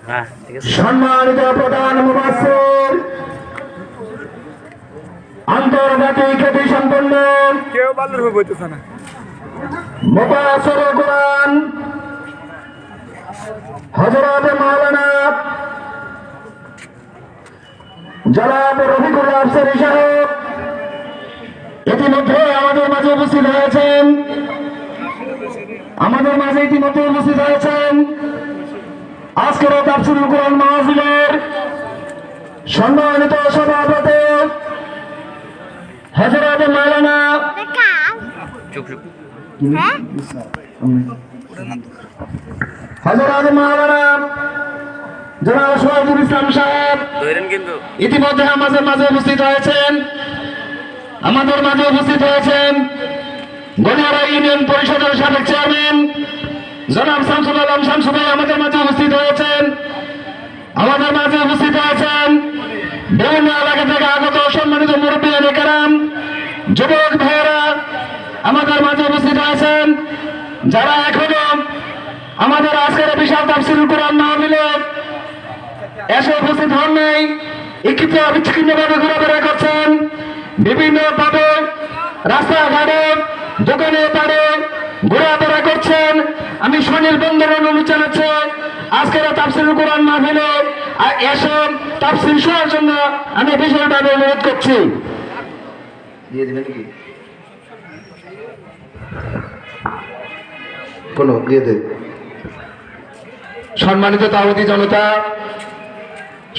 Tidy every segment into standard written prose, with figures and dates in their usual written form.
হ্যাঁ ঠিক আছে। সম্মানিত প্রধান মুফাসসির, আন্তর্জাতিক খ্যাতি সম্পন্ন কেউ ভালো বলতেছে না। মুফাসসিরে কুরআন হযরত মাওলানা জনাব রফিকুল্লাহ আফসারী সাহেব ইতিমধ্যে আমাদের মাঝে উপস্থিত হয়েছেন। আজকের তাফসীরুল কুরআন মাহফিলের সম্মানিত সভাপতি হযরত মাওলানা জনাব শহীদুল ইসলাম সাহেব ইতিমধ্যে আমাদের মাঝে উপস্থিত হয়েছেন। গনিয়ারা ইউনিয়ন পরিষদের সাবেক চেয়ারম্যান জনাব শামসুল আলম শামসু ভাই আমাদের মাঝে উপস্থিত হয়েছেন। বিভিন্ন এলাকা থেকে আগত সম্মানিত মুরব্বিয়ান কেরাম, যুবক ভাইয়েরা আমাদের মাঝে উপস্থিত হয়েছেন। যারা এখনো আমাদের আজকের বিশাল তাফসীরুল কুরআন মাহফিলে এসে উপস্থিত হন নাই, ইচ্ছিত অবিচ্ছিন্নভাবে ঘোরাফেরা করছেন, বিভিন্ন ভাবে রাস্তাঘাটে দোকানে পাড়ে ঘোরাফেরা করছেন, আমি স্বনির বন্ধের অনুরোধ জানাচ্ছি আজকের তাফসীরুল কুরআন মাহফিলে এসে তাফসীর শোনার জন্য আমি বিশেষভাবে অনুরোধ করছি। সম্মানিত দাওয়াতি জনতা,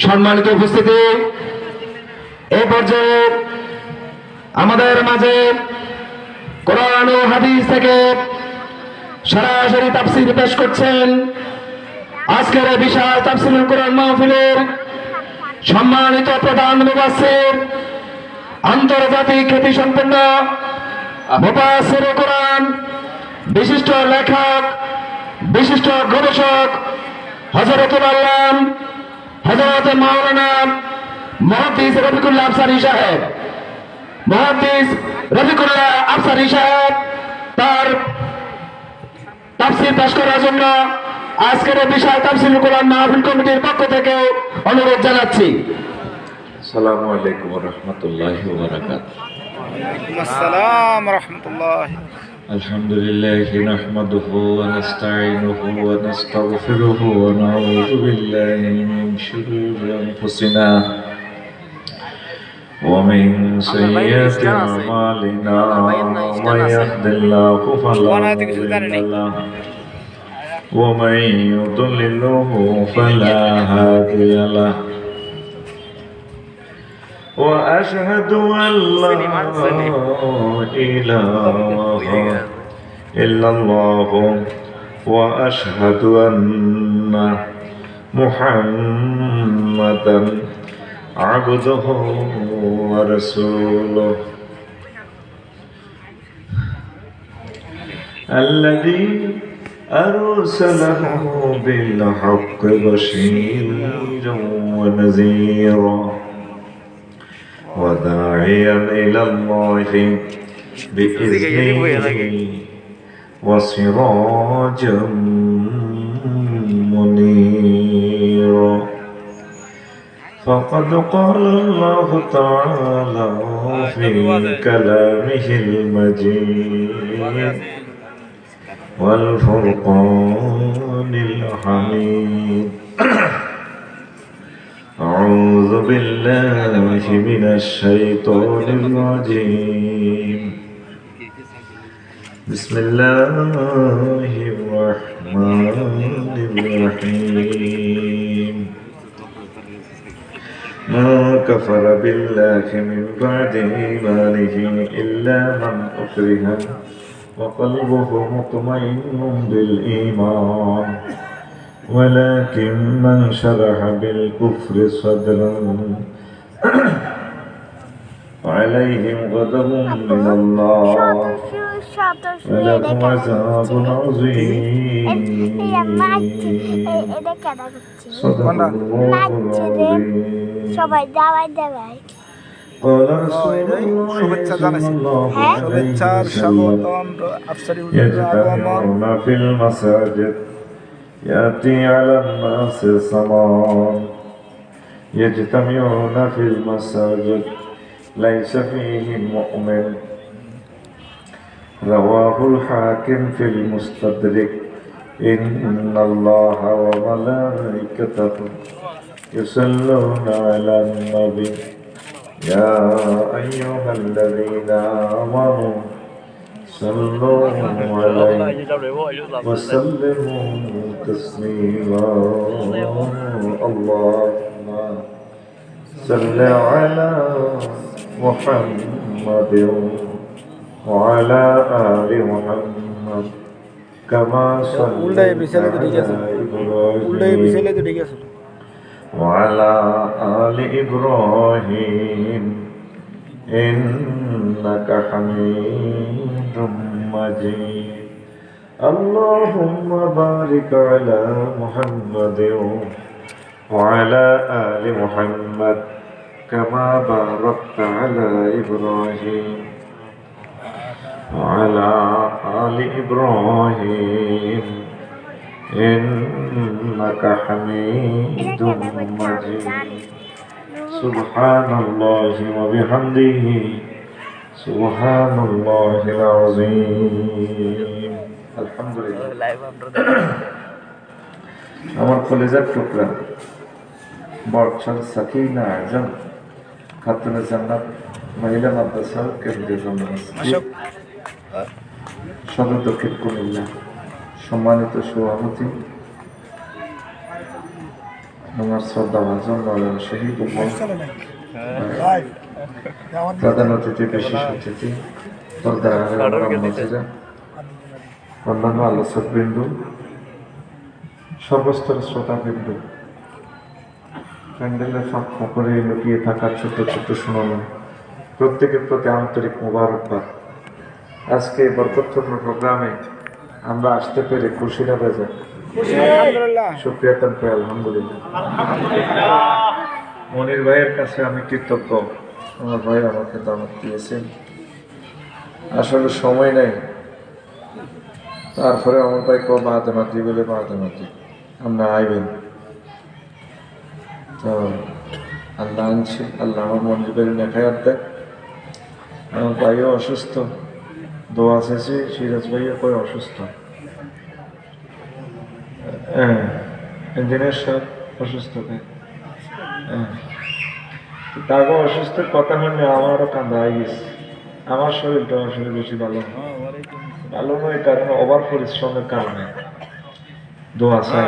সম্মানিত উপস্থিতি, এই পর্যায়ে আমাদের মাঝে কোরআন ও হাদিস থেকে সরাসরি তাফসীর পেশ করছেন আজকের বিশাল তাফসীরুল কুরআন মাহফিলের সম্মানিত প্রধান মুফাসসির, আন্তর্জাতিক খ্যাতি সম্পন্ন মুফাসসিরে কুরআন, বিশিষ্ট লেখক, বিশিষ্ট গবেষক হযরতুল আল্লাম হযরত মাওলানা মুহাদ্দিস রফিকুল্লাহ আফসারী সাহেব তার তাফসীর পেশ করার জন্য আজকের বিশাল তাফসীরুল কুরআন মাহফিল কমিটির পক্ষ থেকে অনুরোধ জানাচ্ছি। আসসালামু আলাইকুম ওয়া রাহমাতুল্লাহি ওয়া বারাকাতুহু। ওয়ালাইকুম আসসালাম ওয়া রাহমাতুল্লাহি। আলহামদুলিল্লাহি নাহমাদুহু ওয়া নাস্তাঈনুহু ওয়া নাস্তাগফিরুহু ওয়া নাউযু বিল্লাহি মিন শুরুরি আনফুসিনা ওয়া মিন সাইয়্যাতি আমালিনা মান ইয়াহদিল্লাহু ফালা মুদিল্লা লাহু ওয়া মান ইউদ্লিলহু ফালা হাদিয়া লাহু وأشهد أن لا إله إلا الله وأشهد أن محمدا عبده ورسوله الذي أرسله بالحق بشيرا ونذيرا وداعيا إلى الله بإذنه وسراجا منيرا فقد قال الله تعالى في كلامه المجيد والفرقان الحميد أعوذ بالله من الشيطان الرجيم بسم الله الرحمن الرحيم ما كفر بالله من بعد إيمانه إلا من أكره وقلبه مطمئن بالإيمان ولكن من شرح بالكفر صدرا عليهم غضب من الله ولهم عذاب عظيم صدق الله العظيم قال رسول الله صلى الله عليه وسلم يجتمعون في المساجد يأتي على الناس زمان يجتمعون في المساجد ليس فيه مؤمن. رواه الحاكم في المستدرك. إن الله وملائكته يصلون على النبي يا أيها الذين آمنوا صلوا عليه وسلموا تسليما. اللهم صل على محمد وعلى آل محمد كما صليت على إبراهيم وعلى آل إبراهيم إنك حميد مجيد. اللهم بارك على محمد وعلى آل محمد كما باركت على إبراهيم وعلى آل إبراهيم إنك حميد مجيد. سبحان الله وبحمده سبحان الله العظيم. الحمد لله. আমার কলেজার টুকরা বর্ষার সাকিনা আজম খাতুনে জান্নাত মহিলা মাদ্রাসা কেন্দ্রীয় সদর দক্ষিণ কুমিল্লা সম্মানিত সভাপতি আমার শ্রদ্ধা ভাজন মৌলানা শহীদ প্রধান অতিথি বিশেষ অতিথি অন্যান্য আলোচক বিন্দু সর্বস্তরের শ্রোতা বিন্দু প্যান্ডেলের ফাঁক ফকরে লুকিয়ে থাকা ছোট্ট ছোট্ট শুনানো প্রত্যেকের প্রতি আন্তরিক মোবারকবাদ। আজকে বরকতপূর্ণ প্রোগ্রামে আমরা আসতে পেরে খুশি না বেজা শুকরিয়া তানকে আলহামদুলিল্লাহ। মনির ভাইয়ের কাছে আমি কৃতজ্ঞ, আমার ভাই আমাকে দাওয়াত দিয়েছেন। আসলে সময় নেই, তারপরে আমার ভাই বাদামাতি বলে বাদামাতি আমরা আইবেন তো আল্লাহ আনছি। আল্লাহ আমার মনির ভাইয়ের নেখায়াত দেয়। আমার ভাইও অসুস্থ, দোয়া শেষে সিরাজ ভাইও কই অসুস্থ, ইঞ্জিনিয়ার সাহেব অসুস্থ, তাকেও অসুস্থের কথা শুনে আমারও কান্দা হয়ে গেছে। আমার শরীরটা আসলে বেশি ভালো নয়, কারণ ওভার পরিশ্রমের কারণে। দোয়া চাই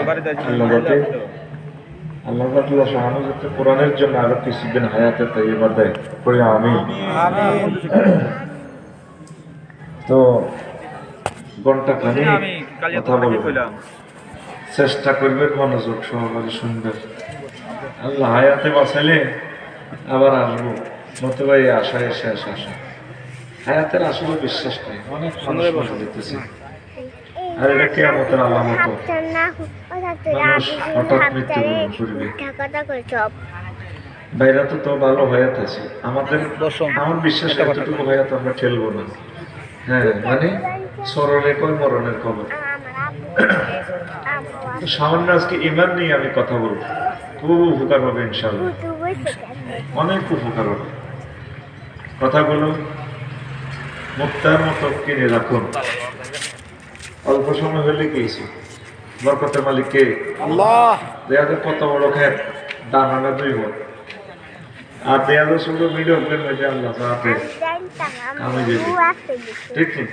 আল্লাহ যাতে সাহানো যাতে কোরআনের জন্য আরো কিছুদিন হায়াতে তাই এবার দেয় করি আমি। তো ঘন্টা খানি কথা বলবো, চেষ্টা করবে মনোযোগ সহকারে শুনবে। আল্লাহ হায়াতে বাঁচাইলে আবার আসবো, নতুবা এই আশায় শেষ আশা। হায়াতের আসলে বিশ্বাস নেই, অনেক মানুষ মারা যেতেছে। আর এটা কিয়ামতের আলামত, মানুষ হঠাৎ মৃত্যুবরণ করবে। বাইরা তো ভালো হয়াত আছে, আমার বিশ্বাস এতটুকু হয়াত আমরা ঠেলবো না। হ্যাঁ, মানে স্মরণে কই মরণের খবর। সামান্য আজকে ইমান নিয়ে আমি কথা বলবো, খুব উপকার হবে ইনশাল্লাহ, অনেক উপকার হবে। কথাগুলো মুক্তার মতো কিনে রাখুন। অল্প সময় হলে কি বরকতের মালিক কে? আল্লাহ। দেয়াদের কত বড় খেত, দানা 2 মণ, আর দেয়াদের সঙ্গে ভিডিও প্লেন হয়েছে আল্লাহ সাথে আমি দেবো, ঠিক নেই?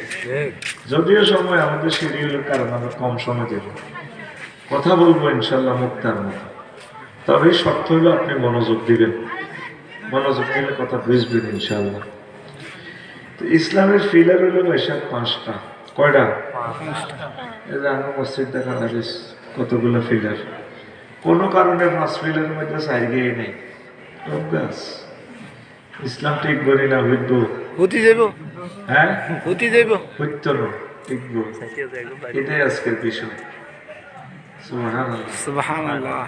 যদিও সময় আমাদের শিডিউলের কারণে আমরা কম সময় দেব, কথা বলবো ইনশাল্লাহ মুক্তার মতো। তবে শর্ত হলো আপনি মনোযোগ দিবেন, মনোযোগ দিলে কথা বুঝবেন ইনশাল্লাহ। তো ইসলামের ফিলার হলো এসব 5টা। কয়টা? মসজিদ দেখা যাবে কতগুলো ফিলার। কোনো কারণে 5 ফিলারের মধ্যে 4 গিয়ে নেই, ইসলাম ঠিক করি না হইব হতে যাব। হ্যাঁ, হতে যাব হইতো না, টিকবো। এটাই আজকের বিষয়। সুবহানাল্লাহ, সুবহানাল্লাহ।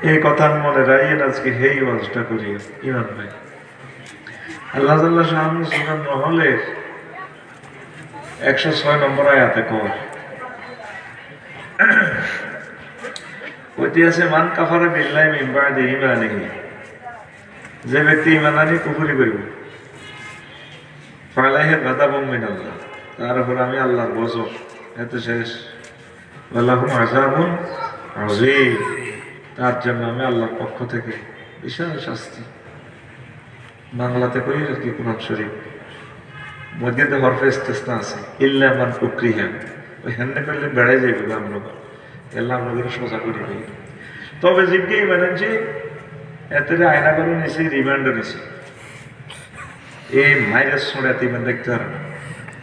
এই কথা মনে রাখেন, আজকে হেই ওয়াজটা করি ইমান ভাই। আল্লাহ জাল্লা শাআনু সূরা নহলের 106 নম্বর আয়াতে কয় কইতে আছে মান কাফারা বিল্লাহি মিন বাদি ঈমানিহি, যে ব্যক্তি ঈমান আনি কুফরি করিব ফালাইহি গাদাবুম মিনাল্লাহ, তার উপর আমি আল্লাহর গজব, এত শেষ। ওয়ালাহুম আযাবুন আযীম, তার জন্য আমি আল্লাহর পক্ষ থেকে বিশাল শাস্তি। বাংলাতে কই আর কি কোরআন শরীফ মধ্যে তো হরফে ইস্তিসনা আছে, ইল্লা মান উকরিহা, ওই হেন্ডে করলে বেড়াই যাইবে আমরা, এল্লা আমরা সোজা করি দিই। তবে জিজ্ঞে মানে যে এত আয়না করে নিছি, রিমান্ডও নিছি, এই মাইরাস ছড়াতে ইমান দেখতে পারে না,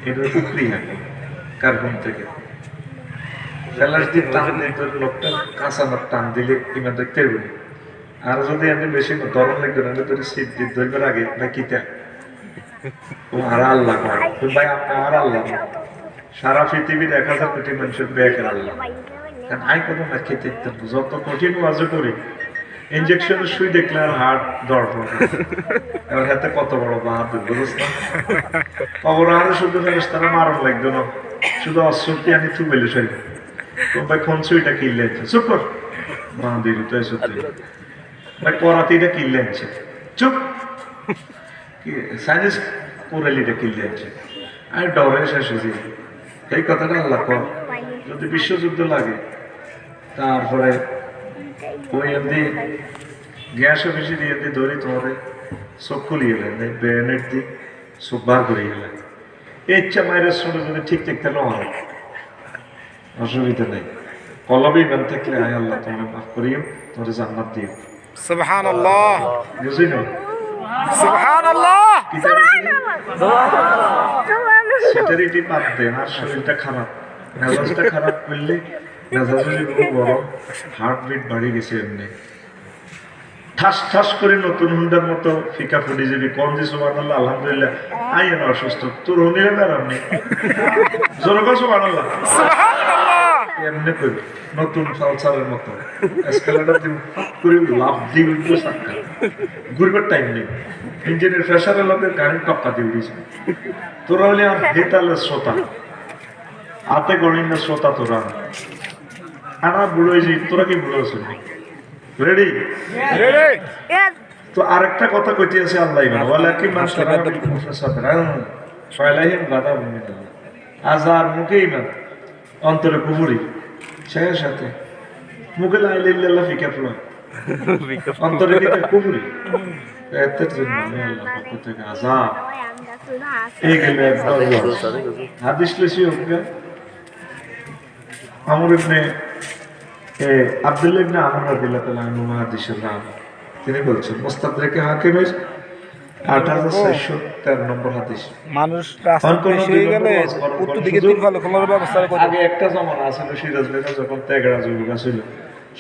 এটা উকরিহা কার্বন থেকে লোকটা কাঁচা নোট টান দিলে ইমান দেখতে পারবে। আর যদি এমনি বেশি গরম লাগবে না, তোর শীত দিন ধরবার আগে না কিতা আর আল্লাহ ভাই, আপনার আর আল্লাহ সারা পৃথিবীর 1000 কোটি মানুষের ব্যাগের আল্লাহ। আই কোনো না খেতে যত কঠিন ওয়াজও করি, ইঞ্জেকশনের সুই দেখলে আর হার্ট দরদ হবে। এবার হাতে কত বড় বাহাদুর বুঝছ না, খবর আরো শুধু তারা মারণ লাগতো না, শুধু অশ্রুতি আনি থু বেলে সরি ভাই কোন সুইটা কিনলে চুপ কর বাঁধির তাই সত্যি ভাই করাতিটা কিনলে আনছে চুপ, সাইনিস কোরালিটা কিনলে আনছে। আর ডরে শেষ হয়েছি এই কথাটা আল্লাহ কর, যদি বিশ্বযুদ্ধ লাগে তারপরে ওই এমনি গ্যাস অফিসে দিয়ে ধরি তোমাদের চোখ খুলিয়ে এলেন, ব্রেনেট দিয়ে চোখ বার করিয়ে এলেন। এই ইচ্ছা মায়ের শুনে যদি ঠিক ঠিক তাহলে হয় অসুবিধা নেই। কলবে ইমান থাকলে আয় আল্লাহ তোমার মাফ করিও, তোমার জান্নাত দিও। সুবহানাল্লাহ, বুঝলি না? সুবহানাল্লাহ, সেটারিটি বাদ দেন, আর শরীরটা খারাপ, মেজাজটা খারাপ করলে মেজাজ গরম, হার্টবিট বাড়িয়ে গেছে এমনি ঠাস ঠাস করে নতুন হুন্ডার মতো ফিকা ফুটে যাবি। কম যে সুবহানাল্লাহ আলহামদুলিল্লাহ আই না অসুস্থ তোর হনিরে বেড়াম নেই জোর কর সুবহানাল্লাহ এমনি করবি নতুন সালসারের মতো এসকেলেটর দিব করে লাভ দিবি সাক্কা ঘুরবার টাইম নেই, ইঞ্জিনের প্রেশারের লোকের গাড়ি টক্কা দিয়ে দিয়েছে। তোরা হলে আর হেতালে শ্রোতা হাতে গড়ি না শ্রোতা, তোরা আনা বুড়ো হয়েছি, তোরা কি বুড়ো আছো? রেডি? তো আরেকটা কথা কইতে আছে আল্লাহ বলে কি মানুষ আজার মুখে ইমান অন্তরে কুবুরি সেই সাথে মুখে লাইল্লাহ ফিকা ফুলা অন্তরে কিটা কুবুরি এতের জন্য আমি আল্লাহ পক্ষ থেকে আজাব এই গেলে হাদিস লইছি ওকে আমর ইবনে আব্দুল্লাহ ইবনে আমর রাদিয়াল্লাহু তাআলা আনহু হাদিসের নাম তিনি বলছেন মুস্তাদরাকে হাকিমের 8413 নম্বর হাদিস। মানুষ রাস্তা পেশ হয়ে গেলে উত্তর দিকে তিরপাল খোলার ব্যবস্থা করে। আগে একটা জমানা ছিল সিরাজ ভাইরা যখন তেগড়া যুগ ছিল,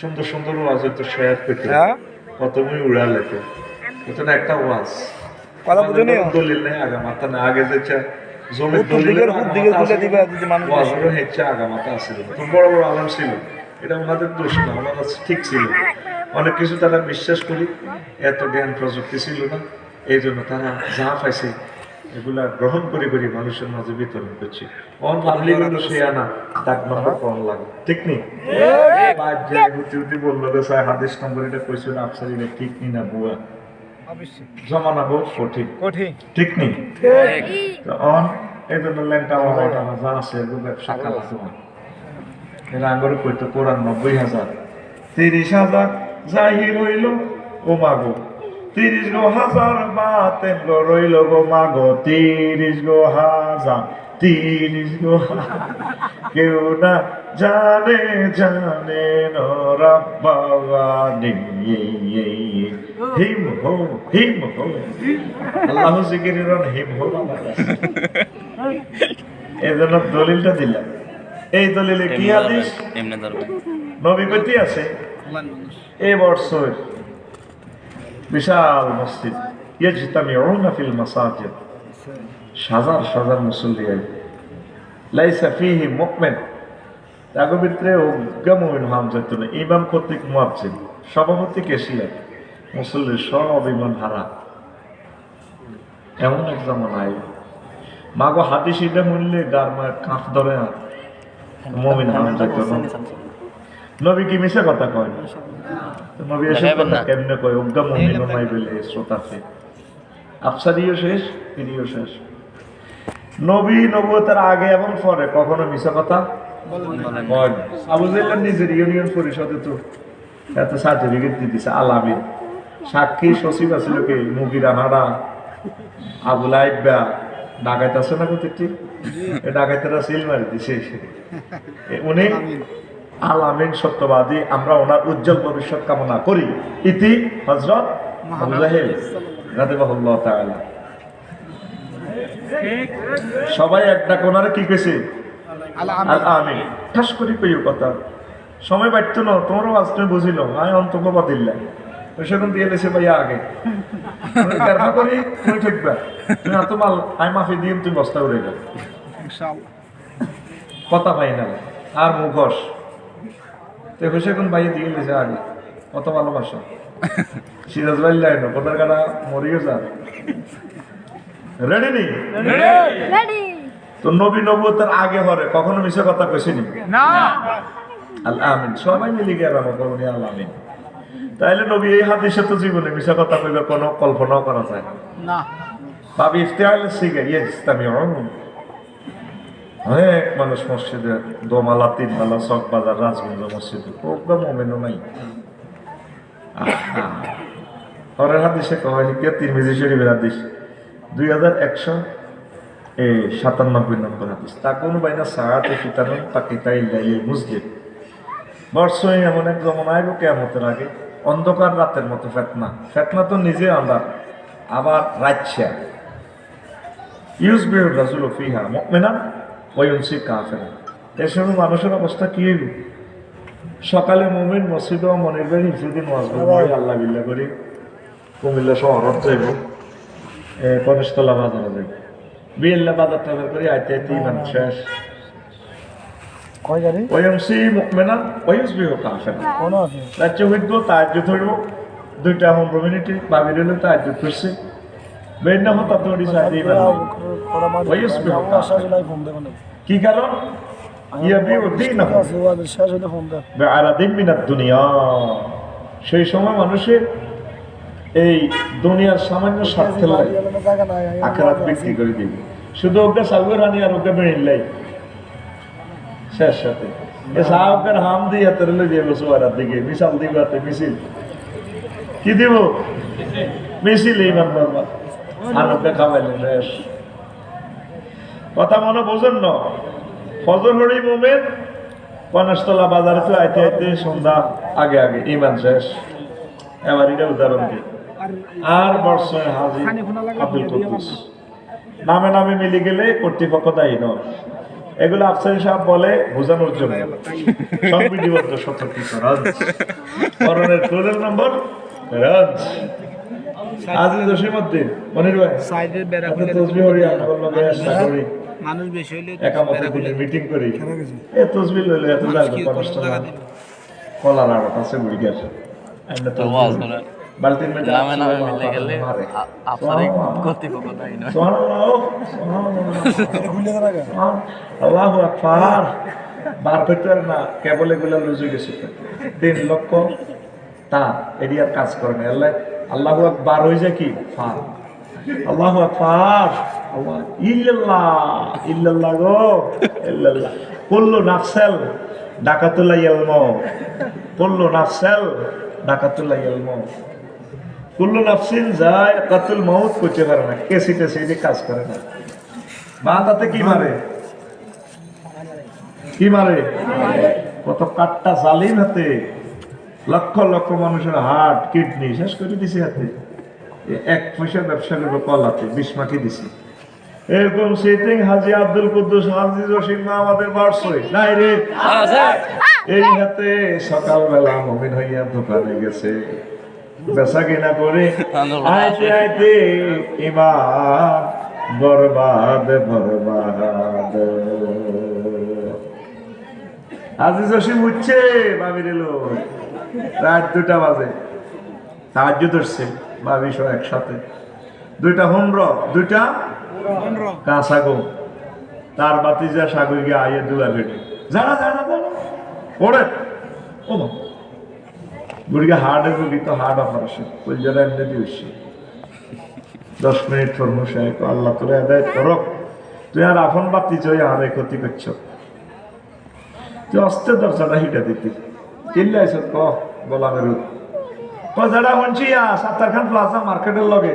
সুন্দর সুন্দর ওয়াজ হতো শেয়ার করতে, কতমই উড়ালে তো এটা একটা ওয়াজ কথা বুঝুনি দলিল নেই আগা মাথা না আগে যেটা জমির দলিলের দিকে খুলে দিবে যদি মানুষ ওয়াজেরও হেচ্ছা আগা মাথা আছিল, তো বড় বড় আলেম ছিল, এটা ওনাদের দোষ না, ওনারা ঠিক ছিল। অনেক কিছু তারা বিশ্বাস করি, এত জ্ঞান প্রযুক্তি ছিল না, এই জন্য তারা যা পাইছে এগুলা গ্রহণ করে করে মানুষের মাঝে বিতরণ করছে। অন পাবলিক সে আনা ডাক নম্বর কম লাগে, ঠিক নেই? বললো হাদিস নম্বর এটা কইছিল আফসারি ঠিক নি না বুয়া জমানা বহু কঠিন, ঠিক নেই? অন এই জন্য ল্যাংটা যা আছে ব্যবসা খালা তোমার এরা আঙ্গরে কইতো কোরআন 90,000 30,000 জাহির হইল ও মাগো 30,000 বাতেন রইল গো মাগো 30,000 কেউ না জানে জানে নরাব্বানি হিম হো আল্লাহ জিকিরের হিম হো এই জন্য দলিলটা দিলাম। এই দলিলে কি হাদিস নবী কইতে আছে এই বছর বিশাল মসজিদ ইয়াজতামিউনা ফিল মাসাজিদ, হাজার হাজার মুসল্লি আইবে লাইসা ফিহি মুকমিন, তার ভিতরে অজ্ঞা মুমিন হাম যেত না, ইমাম কর্তৃক মুয়াজ্জিন সভাপতি কেশিয়া মুসল্লি সব ইমান হারা, এমন এক জামানা আইবে মাগো হাদিস এটা মূল্যে গার মায়ের কাঁপ ধরে আর মুমিন হাম যেত না। নবী কি মিশে কথা কয়? তো নবী এসব কথা কেমনে কয়? অজ্ঞা মুমিনও নাই বলে শ্রোতাতে আফসারিও শেষ, ফিরিও শেষ। নবী নবুয়তের আগে এবং পরে কখনো মিশা কথা কয় না। আবু জাহল নিজের ইউনিয়ন পরিষদে তো এত সার্টিফিকেট দিয়ে দিছে আলামিন। সাক্ষী সচিব আছিল কে? মুগিরা হাড়া, আবুল আইবা, ডাকাইত আছে না কতটি? এই ডাকাইতেরা সিল মারি দিছে। উনি আলামিন সত্যবাদী, আমরা ওনার উজ্জ্বল ভবিষ্যৎ কামনা করি। ইতি হযরত আবু জাহল রাদিয়াল্লাহু তাআলা। সবাই একটা কোনারে কি কইছে? আল আমিন। ঠাস করি কইও কথা সময় পাইতো না, তোমারও আজ তুমি বুঝিল আমি অন্তত বাদিল্লা ওই সেখান দিয়ে এসে ভাইয়া আগে কারফা করি তুমি ঠিকবা তুমি এত মাল আমি মাফি দিয়ে তুমি বস্তা উড়ে গেল কথা পাই না আর মুখোশ তো সেখান ভাইয়া দিয়ে এসে আগে কত ভালোবাসা সিরাজ ভাই লাইন কোথার গাড়া মরিও যা রেডি নেই তো নবী নবুয়তের আগে হরে কখনো মিশে কথা কইছিনি না। আল আমিন সবাই মিলে গিয়ে রাখো করুন আল আমিন। তাইলে নবী এই হাদিসে তো জীবনে মিশা কথা কইবার কোনো কল্পনাও করা যায় না। বাবি ইফতিআল সিগা ইস্তামিউন অনেক মানুষ মসজিদে দোমালা তিনমালা চক বাজার রাজগঞ্জ মসজিদে ওগুলো মোমেনও নাই। পরের হাদিসে কয় হিকিয়া তিরমিজি শরীফের হাদিস 2197 নম্বর হাদিস তাকুন বাইনা সাআতে ফিতানুন তাকিতা ইল্লাইল মুসলিম। বর্ষই এমন এক জমানা আইব কিয়ামতের আগে অন্ধকার রাতের মতো ফেতনা। ফেতনা তো নিজে আন্ধার আবার রাতছা। ইউজবির রাজুল ফিহা মুমিনান ওয়া ইউনসি কাফিরা। এই সময় মানুষের অবস্থা কি হইব? সকালে মুমিন মসজিদ ও মনির ভাই হিফুদ্দিন ওয়াজ করে আল্লাহ বিল্লাহ করি কুমিল্লা শহরত যাইব কনেশতলা বাজারে যাইব বিল্লা বাজার টাজার করে আইতে আইতে ইমান শেষ। ওয়াইমসি মুমিনান ওয়াইসবিহু কাফিরা। রাজ্য হইব তাহাজ্জুদ হইব 2 মিনিটে বাবির হইল তাহাজ্জুদ করছে বেন্না হতা তোড়ি সাইদি ইমান ওয়াইসবিহু কাফিরা। কি কারণ? ইয়াবিউ দীনহু বিআরাদিন মিনাদ দুনিয়া। সেই সময় মানুষের এই দুনিয়ার সামান্য স্বার্থে লাগে আখিরাত বিক্রি করে দিবে। শুধু ওকে সাগর রানি আর ওকে বেড়িলাই শেষ সাথে এ সাহকের হাম দিয়ে তেরলে যাবো সোয়ারার দিকে মিশাল দিবাতে মিছিল কি দিব মিছিল এইবার বাবা আর ওকে খাওয়াইলে শেষ। কথা মনে বোঝেন না? ফজর হরি মোমেন কনেশতলা বাজারে তো আইতে আইতে সন্ধ্যা আগে আগে ইমান শেষ। এবার এটা উদাহরণ দিই। আর বর্ষায় হাজি আব্দুল কুদ্দুস নামে নামে মিলে গেলে কর্তৃপক্ষ দায়ী নয়। এগুলো আফসারি সাহেব বলে বোঝানোর জন্য সংবিধিবদ্ধ সতর্কিত রাজ করণের টোলের নম্বর রাজ আজি জসিমউদ্দিন মনির ভাই তসবিহ হরি আল্লাহ বেশা করি মানুষ বেশি হইলে একামতের দিনে মিটিং করি এ তসবিহ লইলে এত লাগবে 50 টাকা কলার আড়ত আছে বুড়ি গেছে আমরা তো বালতির মধ্যে নামে নামে মিলে গেলে আফসারি কর্তৃপক্ষ দায়ী নয়। সুবহানাল্লাহ আল্লাহু আকবার বার করতে না কেবল এগুলো লুজে গেছে 3 লক্ষ তা এরিয়ার কাজ করে না। আল্লাহু আকবার হয়ে যায় কি ফা আল্লাহু আকবার আল্লাহ ইল্লাল্লাহ ইল্লাল্লাহ গো ইল্লাল্লাহ কুল্লু নাফসাল ডাকাতুল ইয়ালমাউ কুল্লু নাফসাল ডাকাতুল ইয়ালমাউ কুল্লু নাফসিন যায়কাতুল মাউত করতে পারে না কেসিতে সেই কাজ করে না। বাঁধাতে কি মারে কি মারে কত কাটটা জালিম হাতে লক্ষ লক্ষ মানুষের হার্ট কিডনি শেষ করে দিছে হাতে 1 পয়সা ব্যবসা করবে কলাতে 20 মাকি দিছে। এরকম সিটিং হাজি আব্দুল কুদ্দুস হাজি জসিম আমাদের বাড়ছই নাই রে এই হাতে সকালবেলা মুমিন হইয়া দোকানে গেছে বেচা কিনা করে আইতে আইতে ইমান বরবাদ বরবাদ। হাজি জসিম উঠছে বাবির এলো রাত 2টা বাজে তাহাজ্জুদ ধরছে বাবি সহ একসাথে 2টা হুমর 2টা কাঁচা গো তার বাতি যা সাগর গিয়ে আইয়ে দুয়ার বেটে যারা যারা যারা পড়ে ও মা বুড়িকে হার্টের রোগী তো হার্ট অপারেশন কলজারা এমনি দিয়েছে 10 মিনিট ফরমুশ আল্লাহ তোরে আদায় করক তুই আর আপন বাতি চই আর ক্ষতি করছ তুই অস্তে দরজাটা হিটা দিতি চিল্লাইছ ক গোলামের যারা শুনছি সাত্তার খান প্লাজা মার্কেটের লগে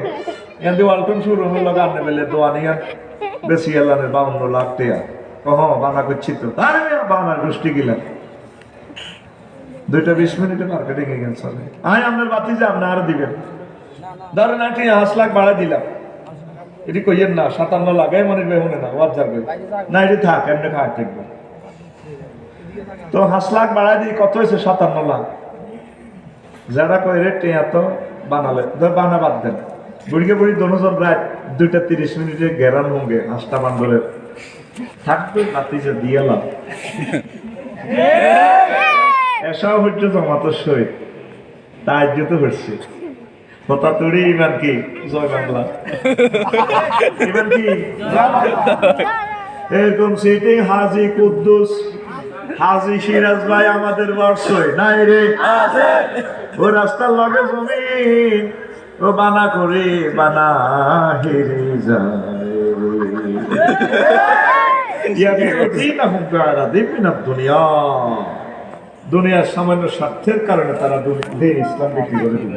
ইয়াদি ওয়ালটন শোরুমের লগে আনতে পেলে দোয়ানিয়া বেশি এলানের 52 লাখ টাকা কহ বানা করছি তো আরে বানার গোষ্ঠী গিলা 2-20 মিনিটে মার্কেটিং এ গেছে চলে আপনার বাতি যে আপনি আর দিবেন ধরেন 8 লাখ বাড়া দিলাম এটি কইয়েন না 57 লাগাই মনে বেহুনে না ওয়ার যাবে না এটি থাক এমনি খায় থাকবে তো 5 লাখ বাড়া দিয়ে কত হয়েছে 57 লাখ যারা কই রে টিয়া তো বানালে বানা বাদ দেন বুড়িকে বুড়ি দোনোজন রাত 2:30 মিনিটে গেরান হোঙ্গে 5টা বান্ডলের থাকবে বাতি যে দিয়েলাম এসব হচ্ছে জমাতো সই তাই যেতে হচ্ছে কথা তৈরি ইমান কি জয় বাংলা ইমান কি এরকম সেটাই হাজি কুদ্দুস হাজি সিরাজ ভাই আমাদের বর্ষই নাই রে ও রাস্তার লগে জমিন ও বানা করে বানা হেরে যায় দুনিয়ার সামান্য স্বার্থের কারণে তারা দিন ইসলাম বিক্রি করে দিল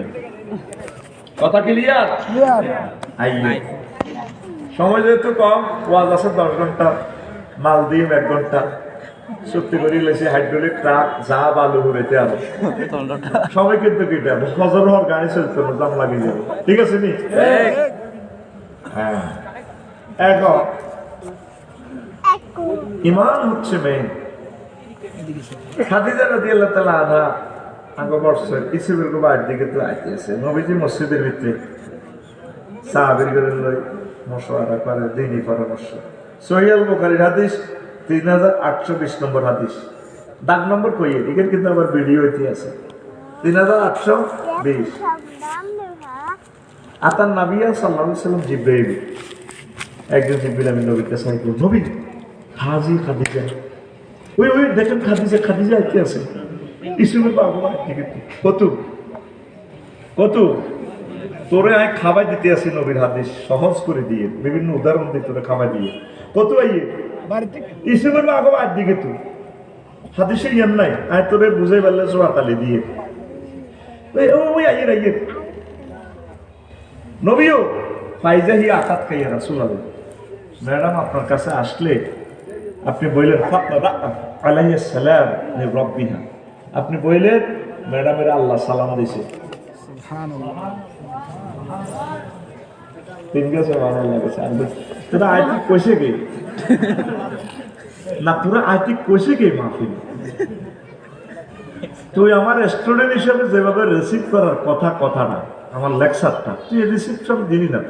কথা ক্লিয়ার সময় যেহেতু কম ওয়াজ আছে 10 ঘন্টা মালদ্বীপ 1 ঘন্টা সত্যি করে লেছে হাইড্রোলিক ট্রাক যা বালু ঘুরেতে আরো সবাই কিন্তু কেটে ফজর হওয়ার গাড়ি চলতে দাম লাগিয়ে যাবে ঠিক আছে নি হ্যাঁ এখন ইমান হচ্ছে মেইন খাদিজা রাদিয়াল্লাহু তাআলা আনহা আগে বর্ষের ইসুবের বাইর দিকে তো আইতেছে নবীজি মসজিদের ভিতরে সাহাবীর ঘরে লই মশওয়ারা করে দ্বীনি পরামর্শ সহিহ আল বুখারীর হাদিস 3820 নম্বর হাদিস দাগ নম্বর কইয়ে এখানে কিন্তু আবার ভিডিও হইতে আছে 3820 আতান নবী সাল্লাল্লাহু আলাইহি ওয়াসাল্লাম জিবরাইল একজন জিবরাইল আমি নবীর কাছে আইলো নবী হাজি খাদিজা ওই দেখেন খাদিজা আইতে আছে ইসুবের বাবা কত তোরে আয় খাবার দিতে আসি নবীর হাদিস সহজ করে দিয়ে বিভিন্ন উদাহরণ দিয়ে তোরে খাবার দিয়ে কত আইয়ে ইসুবের বাবা আজ দিকে তুই হাদিসে ইয়ান নাই আয় তোরে বুঝাই পারলে সোহাতালি দিয়ে ওই আইয়ে নবীও ফাইজা হি আকাত খাইয়া রাসূলুল্লাহ ম্যাডাম আপনার কাছে আসলে আপনি বললেন আলাইহিস সালাম লিরাব্বিহা আপনি বললেন ম্যাডামের আল্লাহ সালাম দিয়েছে সুবহানাল্লাহ তিন গেছে সুবহানাল্লাহ গেছে আর তোরা আয়াত কইছে কি না পুরো আয়াত কইছে কি মাহফিল তুই আমার স্টুডেন্ট হিসেবে যেভাবে রিসিভ করার কথা না আমার লেকচারটা তুই রিসিপশন দিলি না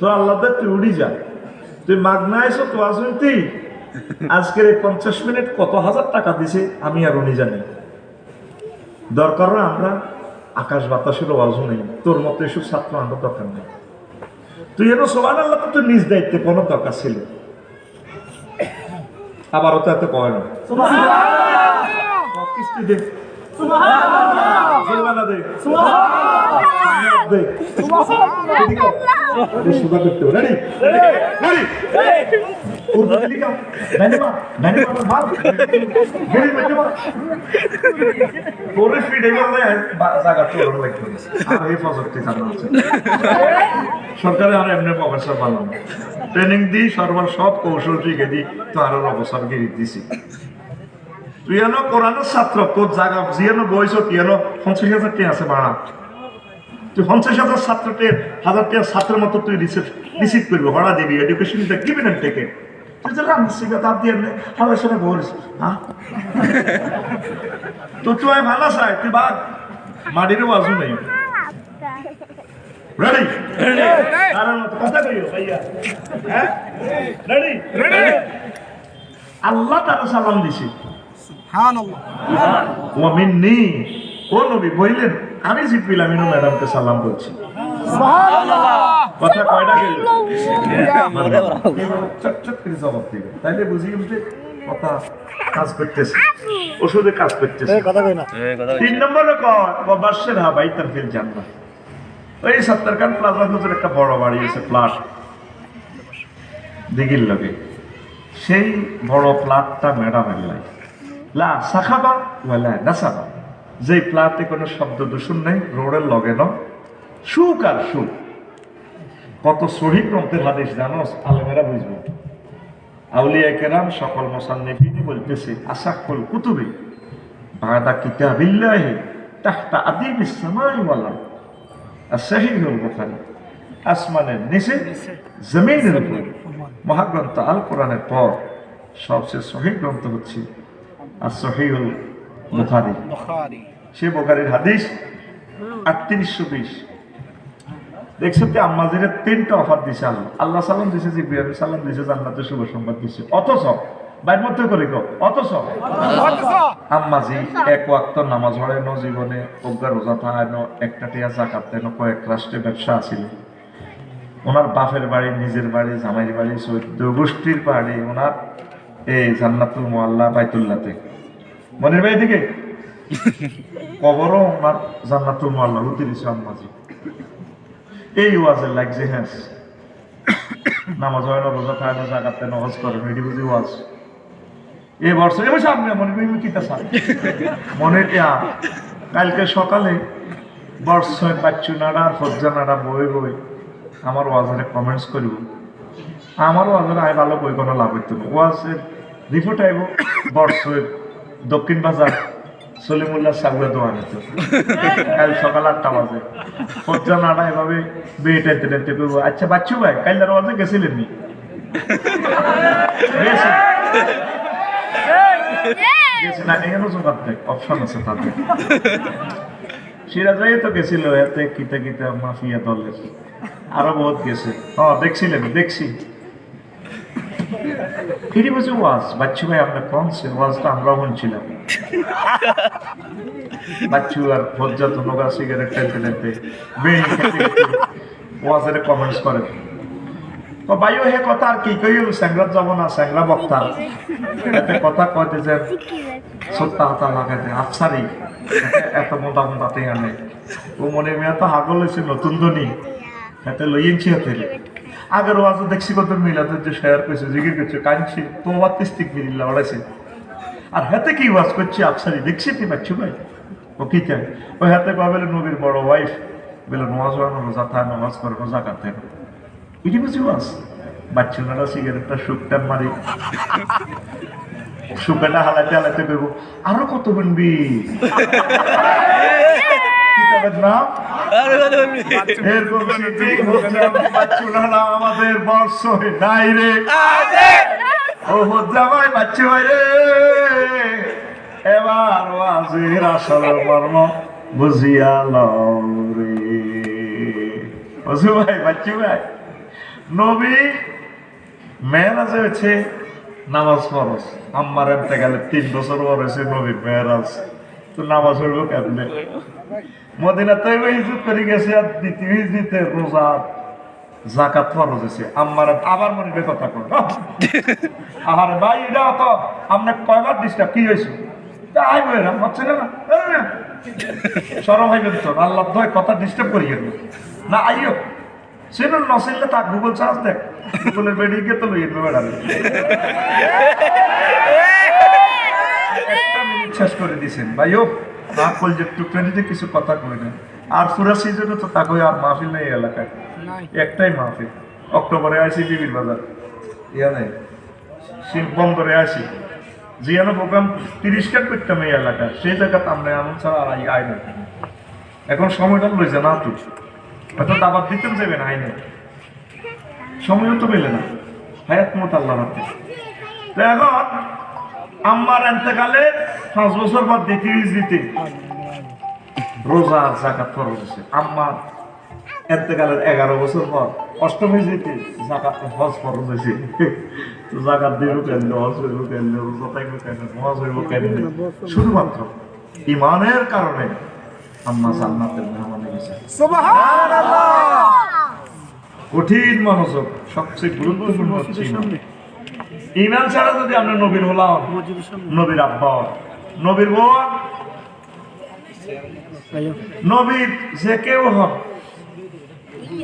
তো আল্লাহ তুই উড়ি যা তুই মাগনা এসো তো আসুনতি আজকের এই 50 মিনিট কত হাজার টাকা দিছে আমি আর উনি জানি দরকার আমরা আকাশ বাতাসের ওয়াজও নেই তোর মতো এসব ছাত্র আনার দরকার নেই তুই এনো সুবহানাল্লাহ তো নিজ দায়িত্বে কোনো দরকার ছিল আবারও তো এত কয় না সুবহানাল্লাহ কিস্তি দে সুবহানাল্লাহ দে সুবহানাল্লাহ দে সুবহানাল্লাহ সুবহানাল্লাহ করতে রেডি উর্দু লিখা নানি মাল গেরি মধ্যে পুরো ফিডে গেলে জায়গা তো ওর লাগবে আর এই প্রজেক্টে কাজ আছে সরকারে আর এমনি প্রফেসর বানানো ট্রেনিং দি সর্বর সব কৌশল শিখে দি তো আরো অবসর গিয়ে দিছি তুই এনো কোরআনের ছাত্র তোর জায়গা জিয়ানো বয়স তুই এনো 50,000 টাকা আছে বাড়া তুই 50,000 ছাত্রকে 1000 টাকা ছাত্রের মতো তুই রিসিভ করবি ভাড়া দিবি এডুকেশন গিভেন এন্ড টেকেন তুই তো রামসিকা তার দিয়ে হাওয়ার সাথে বলিস হ্যাঁ তো তুই ভালো চাই তুই বাদ মাটিরও বাজু নেই রেডি কারণ কথা কইও ভাইয়া হ্যাঁ রেডি আল্লাহ তাআলা সালাম দিছি সুবহানাল্লাহ ওয়া মিন্নি ও নবী বললেন আমি জিবরিল আমিন ম্যাডামকে সালাম বলছি সুবহানাল্লাহ কথা কয়টা গেল চট করে জবাব দিবে তাইলে বুঝি গেল যে কথা কাজ করতেছে, ওষুধে কাজ করতেছে। 3 নম্বরে বাসের হাবাই তার ফিল জান্নাত। ওই সত্তর খান প্লাজা হুজুর একটা বড় বাড়ি আছে, ফ্ল্যাট দিঘির লগে। সেই বড় ফ্ল্যাটটা ম্যাডামের লাই লা সাখাবা ওয়ালা নাসাবা, যেই ফ্ল্যাটে কোনো শব্দ দূষণ নেই, রোডের লগে ন, সুখ আর সুখ। কত সহি গ্রন্থের হাদিস জানো, আলেমেরা বুঝবো। আউলিয়া কেরাম সকল মুসান্নিফিন বলতেছে আসাকুল কুতুবি বাদা কিতাবিল্লাহি তাহতা আদিবিস সামাই ওয়াল আরদ, as-সহিহুল বুখারী, আসমানের নিচে জমিনের উপর মহাগ্রন্থ আল কোরআনের পর সবচেয়ে সহিহ গ্রন্থ হচ্ছে as-সহিহুল বুখারী। সে বুখারীর হাদিস 3820। দেখছো তো আম্মাজিরে 3টা অফার দিছে আল্লাহ। আল্লাহ সালাম দিছে, জিবরিল সালাম দিছে, জান্নাতের শুভ সংবাদ দিছে। অথচ বাইর মধ্যে করে গো, অথচ আম্মাজি এক ওয়াক্ত নামাজ পড়ে ন, জীবনে অজ্ঞা রোজা থায় ন, একটা টিয়া যাকাত দেন, কয়েক রাষ্ট্রে ব্যবসা আছিল। ওনার বাপের বাড়ি, নিজের বাড়ি, জামাইয়ের বাড়ি, 14 গোষ্ঠীর বাড়ি ওনার এই জান্নাতুল মুআল্লা বাইতুল্লাহতে, মনের বাড়ি থেকে কবরও ওনার জান্নাতুল মুআল্লা হতে দিছে আম্মাজি। এই ওয়াজের লাগছে, হ্যাঁ নামাজ হয় না, রোজা খায় না, জাকাত দেয় না, হজ করে না, এটি বুঝি ওয়াজ। এই বর্ষ এবার সামনে মনে করি কিতা সার মনে কালকে সকালে বর্ষয় বাচ্চু নাড়া আর ফজ্জা নাড়া বই বই আমার ওয়াজের কমেন্টস করব। আমার ওয়াজের আয় ভালো বই কোনো লাভ হইতো না। ওয়াজের রিপোর্ট আইব বর্ষের দক্ষিণ বাজার সলিমুল্লাহ সাগুয়া দোয়ান হতো কাল সকাল 8টা বাজে। ফজ্জা নাড়া এভাবে বেয়ে টেনতে টেনতে করবো, আচ্ছা বাচ্চু ভাই কাইলার ওয়াজে গেছিলেন নি? না, এখানে জোগাড় দেখ, অপশন আছে তাদের। সিরাজাই তো গেছিল এতে কিতা কিতা মাফিয়া দলের, আরো বহুত গেছে। দেখছিলেন? দেখছি। এটি বুঝি ওয়াজ। বাচ্চু ভাই আপনার কোন ওয়াজটা আমরাও শুনছিলাম। বাচ্চু আর ফজ্জা তো নোগা সিগারেট টেনতে টেনতে ওয়াজের কমেন্টস করে। তো ভাইও হে কথা আর কি কই, স্যাংরা যাব না, স্যাংরা বক্তা এতে কথা কইতে যে সত্তা হাতা লাগাতে আফসারি এত মোটা মোটাতে আনে। ও মনে মেয়া তো হাগল হয়েছে নতুন ধনী হাতে লইয়েছি হাতে। আগের ওয়াজ দেখছি কত মিলাদের যে শেয়ার করছে, জিগির করছে, কাঁদছি তোমার তিস্তিক মিলিল্লা ওড়াইছে। আর হাতে কি ওয়াজ করছি আফসারি দেখছি কি পাচ্ছি ভাই। ও কি চায় ওই হাতে পাবেলে নবীর বড় ওয়াইফ বলে নামাজ পড়ানো, রোজা থায়, নামাজ করে, রোজা কাটে। এটি বুঝি ওয়াজ। বাচ্চারা সিগারেটটা শুকটান মারি, শুকাটা হালাতে হালাতে বেবো আরো কত বনবি কিতাবের নাম আমাদের বর্ষ নাই রে। ও হজ্জামাই বাচ্চু ভাই রে, এবার ওয়াজের আসল মর্ম বুঝিয়া লও রে। বুঝু ভাই, বাচ্চু ভাই, নবী মেয়েরাজে হচ্ছে নামাজ ফরজ। আম্মার এনতে গেলে 3 বছর পর হয়েছে নবীর মেয়েরাজ, তো নামাজ হইব কেমনে? মদিনা তো হিজরত করে গেছে, আর দ্বিতীয় হিজরতে রোজা যাকাত ফরজ হয়েছে। আম্মার আবার মনে কথা কর, আর ভাই এটা তো আপনার কয়বার ডিস্টার্ব কি হয়েছে? আইব এরাম হচ্ছে না, সরম হইবেন তো, আল্লাহ ভয় কথা ডিস্টার্ব করি না। আইও সেটা নসিলে তাক গুগল চার্জ দেখ, গুগলের বেরিয়ে তো লইয়ে বেড়াবে। একটা মিনিট শেষ করে দিয়েছেন ভাই। ও না করলে যে টুকটানিতে কিছু কথা কই না। আর পুরা সিজনে তো তাকে আর মাহফিল নেই এলাকায়, একটাই মাহফিল। অক্টোবরে আসি বিবির বাজার, ইয়া নেই শিব বন্দরে আসি, জিয়ানো প্রোগ্রাম 30 কাট করতাম এই এলাকায়। সেই জায়গাতে আমরা এমন ছাড়া আর আই না। এখন সময়টা লইছে না, তো হয়তো দাবার দিতেন যাবেন আইনে, সময়ও তো পেলে না। হায়াত মত আল্লাহ রাখতে। এখন আম্মার এতেকালে 5 বছর পর দ্বিতীয় হিজরিতে রোজা জাকাত ফরজ হয়েছে। আম্মার এতেকালের 11 বছর পর 8ম হিজরিতে জাকাত হজ ফরজ হয়েছে। তো জাকাত দিব কেন, হজ হইব কেন, রোজা থাকবে কেন, হজ হইব কেন? শুধুমাত্র ইমানের কারণে আম্মা জান্নাতের মেহমানে গেছে। সুবহানাল্লাহ। কঠিন মনোযোগ, সবচেয়ে গুরুত্বপূর্ণ হচ্ছে ইমান ছাড়া যদি আমরা নবীর হলাম, নবীর আব্বা, নবীর বউ, নবীর যে কেউ হক,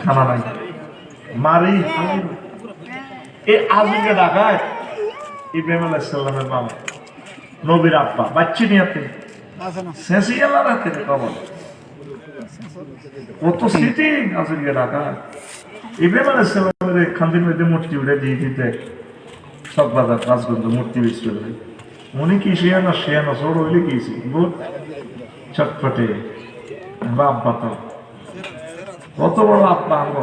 খানা নাই, মারি এই আজকে ঢাকায় ইব্রাহিম আলাইহিস সালামের বাবা, নবীর আব্বা, বাচ্চা নিয়াতে শেষিয়ালা রাতে কবর কত স্মৃতি আজকে ঢাকায়। ইব্রাহিম আলাইহিস সালামের খান্দির মধ্যে মূর্তি উঠে দিয়ে দিতে সব বাজার রাজগঞ্জ মূর্তি বেচতে হবে। উনি কি শিয়ানো সর হইলে কি বহুত চটপটে আব্বা তো কত বড় আব্বা আঙ্গ।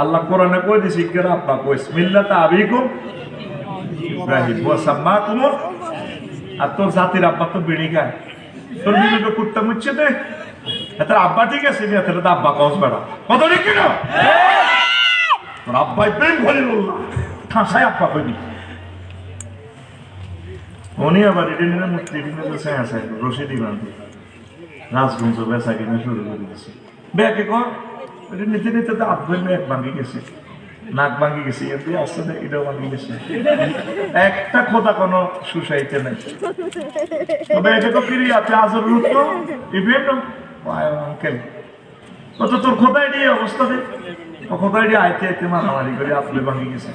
আল্লাহ কোরআনে কই দিছে ইকরা আব্বা কইস মিল্লাতা আবিকুম ইব্রাহিম ওয়া সাম্মাকুম, আর তোর জাতির আব্বা তো বিড়ি খায়, তোর বিড়িটা কুত্তা মুচ্ছে দে, এত আব্বা ঠিক আছে যে এত আব্বা কস বেড়া কত ঠিক কিনা তোর আব্বা ইব্রাহিম খলিলুল্লাহ ঠাসায় আব্বা কইবি। উনি আবার এটা নিয়ে মূর্তি কিনে আছে রশিদি বান্ধি রাজগঞ্জ বেচা কিনে শুরু করে দিচ্ছে। ব্যাগে কর এটা নিতে নিতে তো আধ ব্যাগ ভাঙি গেছে, নাক ভাঙি গেছে, এতে আসতে এটাও ভাঙি গেছে, একটা খোদা কোনো সুসাইতে নাই। তবে এটা তো ফিরে আছে আজর রূপ তো ইব্রাহিম আঙ্কেল কত তোর খোদাই নিয়ে অবস্থা দে, খোদাই নিয়ে আইতে আইতে মারামারি করে আপনি ভাঙি গেছে।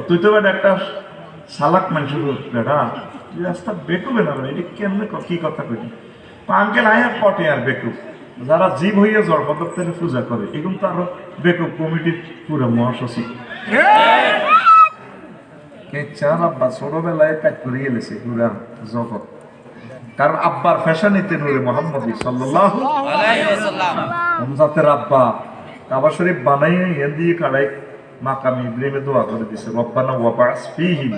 তুই তো একটা সালাক মানুষ বেড়া তুই রাস্তা বেকুবে না, এটা কেমনে কি কথা কইনি আঙ্কেল আয়া পটে আর বেকুব যারা জীব হইয়া জড়পদার্থের পূজা করে এগুলো তো আরো বেকুব কমিটির পুরো মহাসচিব চার আব্বা ছোটবেলায় কাজ করে গেলেছে পুরা জগৎ, কারণ আব্বার ফ্যাশনিতে নূরে মুহাম্মদী সাল্লাল্লাহু আলাইহি ওয়াসাল্লাম জাতের আব্বা কাবা শরীফ বানাইয়ে এন দিয়ে কাড়াই মাকামি ইব্রাহিমে দোয়া করে দিয়েছে রব্বানা ওয়াবাস ফীহিম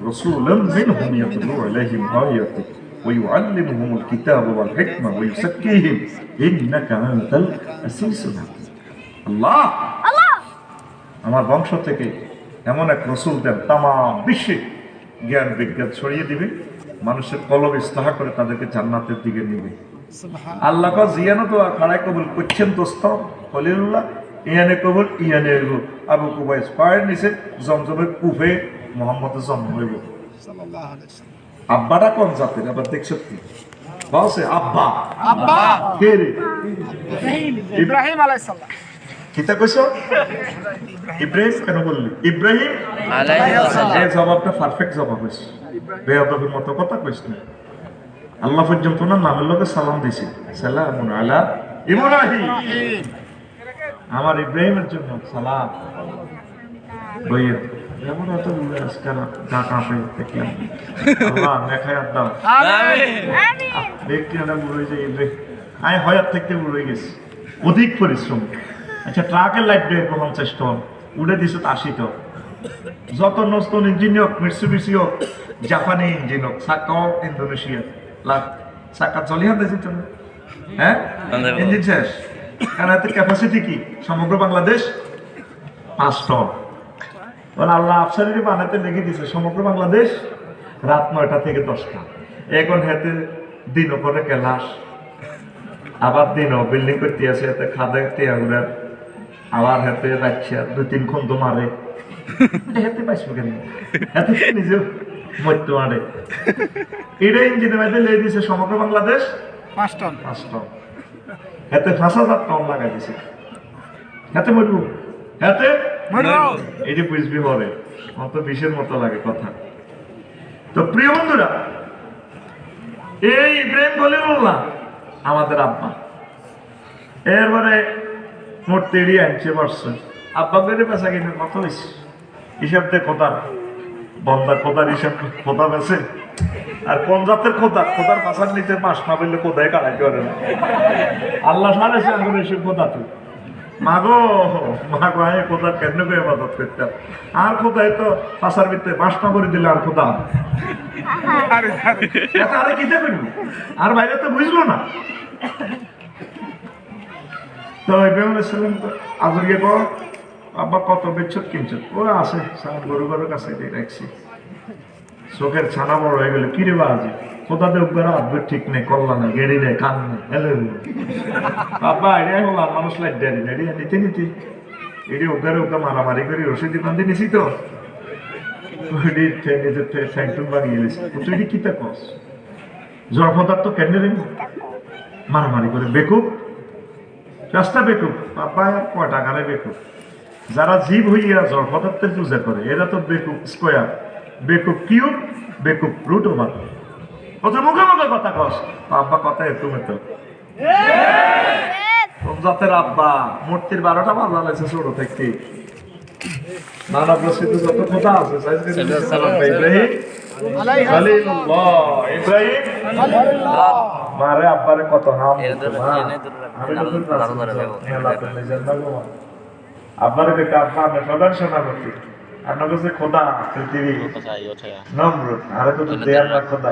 রাসূলাম মিনহুম ইয়াতলু আলাইহিম আয়াতিক ওয়া ইউআল্লিমুহুমুল কিতাবা ওয়াল হিকমা ওয়া ইউযাক্কিহিম ইন্নাকা আনতাল আসীসুল হাকীম। আল্লাহ আমার বংশ থেকে এমন এক রাসূল দেন তাম বিশ্বে জ্ঞান বিজ্ঞান ছড়িয়ে দিবে, মানুষের কলব ইস্তাহা করে তাদেরকে জান্নাতের দিকে নিবে। আল্লাহ কা জিয়ানো তো খাড়াই কবুল করছেন দোস্ত খলিলুল্লাহ, ইয়ানে কবুল ইয়ানে হইব। আবু কুবাইস পায়ের নিচে জমজমের কুফে মোহাম্মদের জন্ম হইব। আব্বাটা কোন জাতের আবার দেখছো কি বলছে আব্বা আব্বা কে রে ইব্রাহিম আলাইহিস সালাম। কিতা কইছো ইব্রাহিম কেন বললি ইব্রাহিম আলাইহিস সালাম, এই জবাবটা পারফেক্ট জবাব হইছে, বেয়াদবির মতো কথা কইছ না। আল্লাহ পর্যন্ত না নামের লোকে সালাম দিছে সালামুন আলা ইব্রাহিম, আমার ইব্রাহিমের জন্য সালাম। বইয়ে এমন এত আজকাল ঢাকা পেয়ে দেখলাম আল্লাহ নেখায়াত দাও ব্যক্তি না বুড়ো যে ইব্রাহিম আয় হয়াত থেকে বুড়ো গেছে অধিক পরিশ্রম। আচ্ছা ট্রাকের লাইট বের 50 টন উড়ে দিছে 80 টন, যত নতুন ইঞ্জিন হোক মিটসুবিশি হোক জাপানি ইঞ্জিন হোক সাকা ইন্দোনেশিয়া লাখ সাকা চলি হাতে যেত না, হ্যাঁ ইঞ্জিন শেষ। কারণ এতে ক্যাপাসিটি কি সমগ্র বাংলাদেশ 5 টন। আল্লাহ আফসারি বানাতে লেগে দিছে সমগ্র বাংলাদেশ রাত 9টা থেকে 10টা। এখন হাতে দিনও করে ক্লাস, আবার দিনও বিল্ডিং করতে আছে হাতে খাদে টিয়াগুলার, আবার হাতে রাখছে 2-3 খন্দ মারে হাতে পাইছো কেন হাতে নিজে মধ্য মারে। এটা ইঞ্জিনের মধ্যে লেগে দিছে সমগ্র বাংলাদেশ 5 টন। হাতে 5000 টন লাগাই দিছে, হাতে মরবো হাতে এটি বুঝবি হবে অত বিষের মতো লাগে কথা। তো প্রিয় বন্ধুরা এই ইব্রাহিম খলিলুল্লাহ আমাদের আব্বা, এরপরে মূর্তি আনছে বর্ষ আব্বা বেড়ে পেশা কিনে কত হয়েছে হিসাব দিয়ে খোদার বন্দার খোদার হিসাব খোদা বেছে, আর কোন জাতের খোদা খোদার পাশার নিচে মাস না বললে কোদায় কাটাইতে পারে না। আল্লাহ সারেছে এখন এসে খোদা তুই মাগো মাগো আমি কোথাও কেন করে ইবাদত করতাম, আর কোথায় তো পাশার ভিতরে বাস না করে দিলে আর কোথা আরে কিতে করবো আর বাইরে তো বুঝলো না। তো ইব্রাহিম আলাইহিস সালাম আজকে কর আব্বা কত বেচত কিনছত ও আছে গরু গরুর কাছে রাখছি, চোখের ছানা বড় হয়ে গেলে কিরে বাজে কোথাতে উপকার আব্বের ঠিক নেই কল্লা নেই গেড়ি নেই কান নেই এলে বাবা এটাই হল মানুষ লাইট দেয় নিতে নিতে এটি উপকারে উপকার মারামারি করে রসিদি বান্ধি নিছি তো ফ্যান্টন বানিয়ে গেছে তুই কি তা কস জড় পদার্থ কেন রে মারামারি করে বেকুব রাস্তা বেকুব বাবা কয় টাকারে বেকুব যারা জীব হইয়া জড় পদার্থের পূজা করে এরা তো বেকুব স্কোয়ার বেকুব কিউব বেকুব রুট ওভার কত মুখে মুখে কথা কস আব্বা কথা একটু মেতো জাতের আব্বা মূর্তির 12টা বাজা লাগছে ছোট থেকে নানা প্রসিদ্ধ যত কথা আছে ইব্রাহিম ইব্রাহিম মারে আব্বারে কত নাম আব্বারে দেখে আব্বা আমি প্রধান সেনাপতি আপনার কাছে খোদা পৃথিবী নম্র আরে তো দেয়ার না খোদা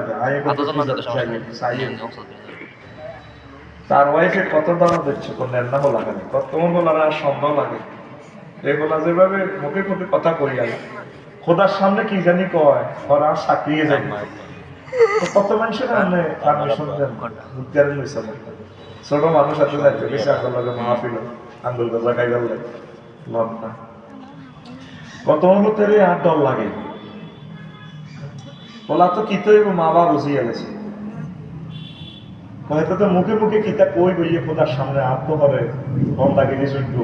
তার ওয়াইফে কত দাম দিচ্ছে কোন না বলা কেন কত বলার আর সম্ভব লাগে এগুলা যেভাবে মুখে মুখে কথা কই গেল খোদার সামনে কি জানি কয় ওরা সাকিয়ে যায় কত মানুষের আপনি পারমিশন দেন মুক্তিয়ারে লইছে ছোট মানুষ আছে যাইতে বেশি আগল লাগে মাহফিল আঙ্গুল গজা খাই গেল লব না কত মুহূর্তের আর ডর লাগে বলা তো কি তো মা বাবা বুঝিয়ে গেছে হয়তো তো মুখে মুখে কিতা কই বইয়ে খোদার সামনে আত্ম হবে বন্দাগিরি যোগ্য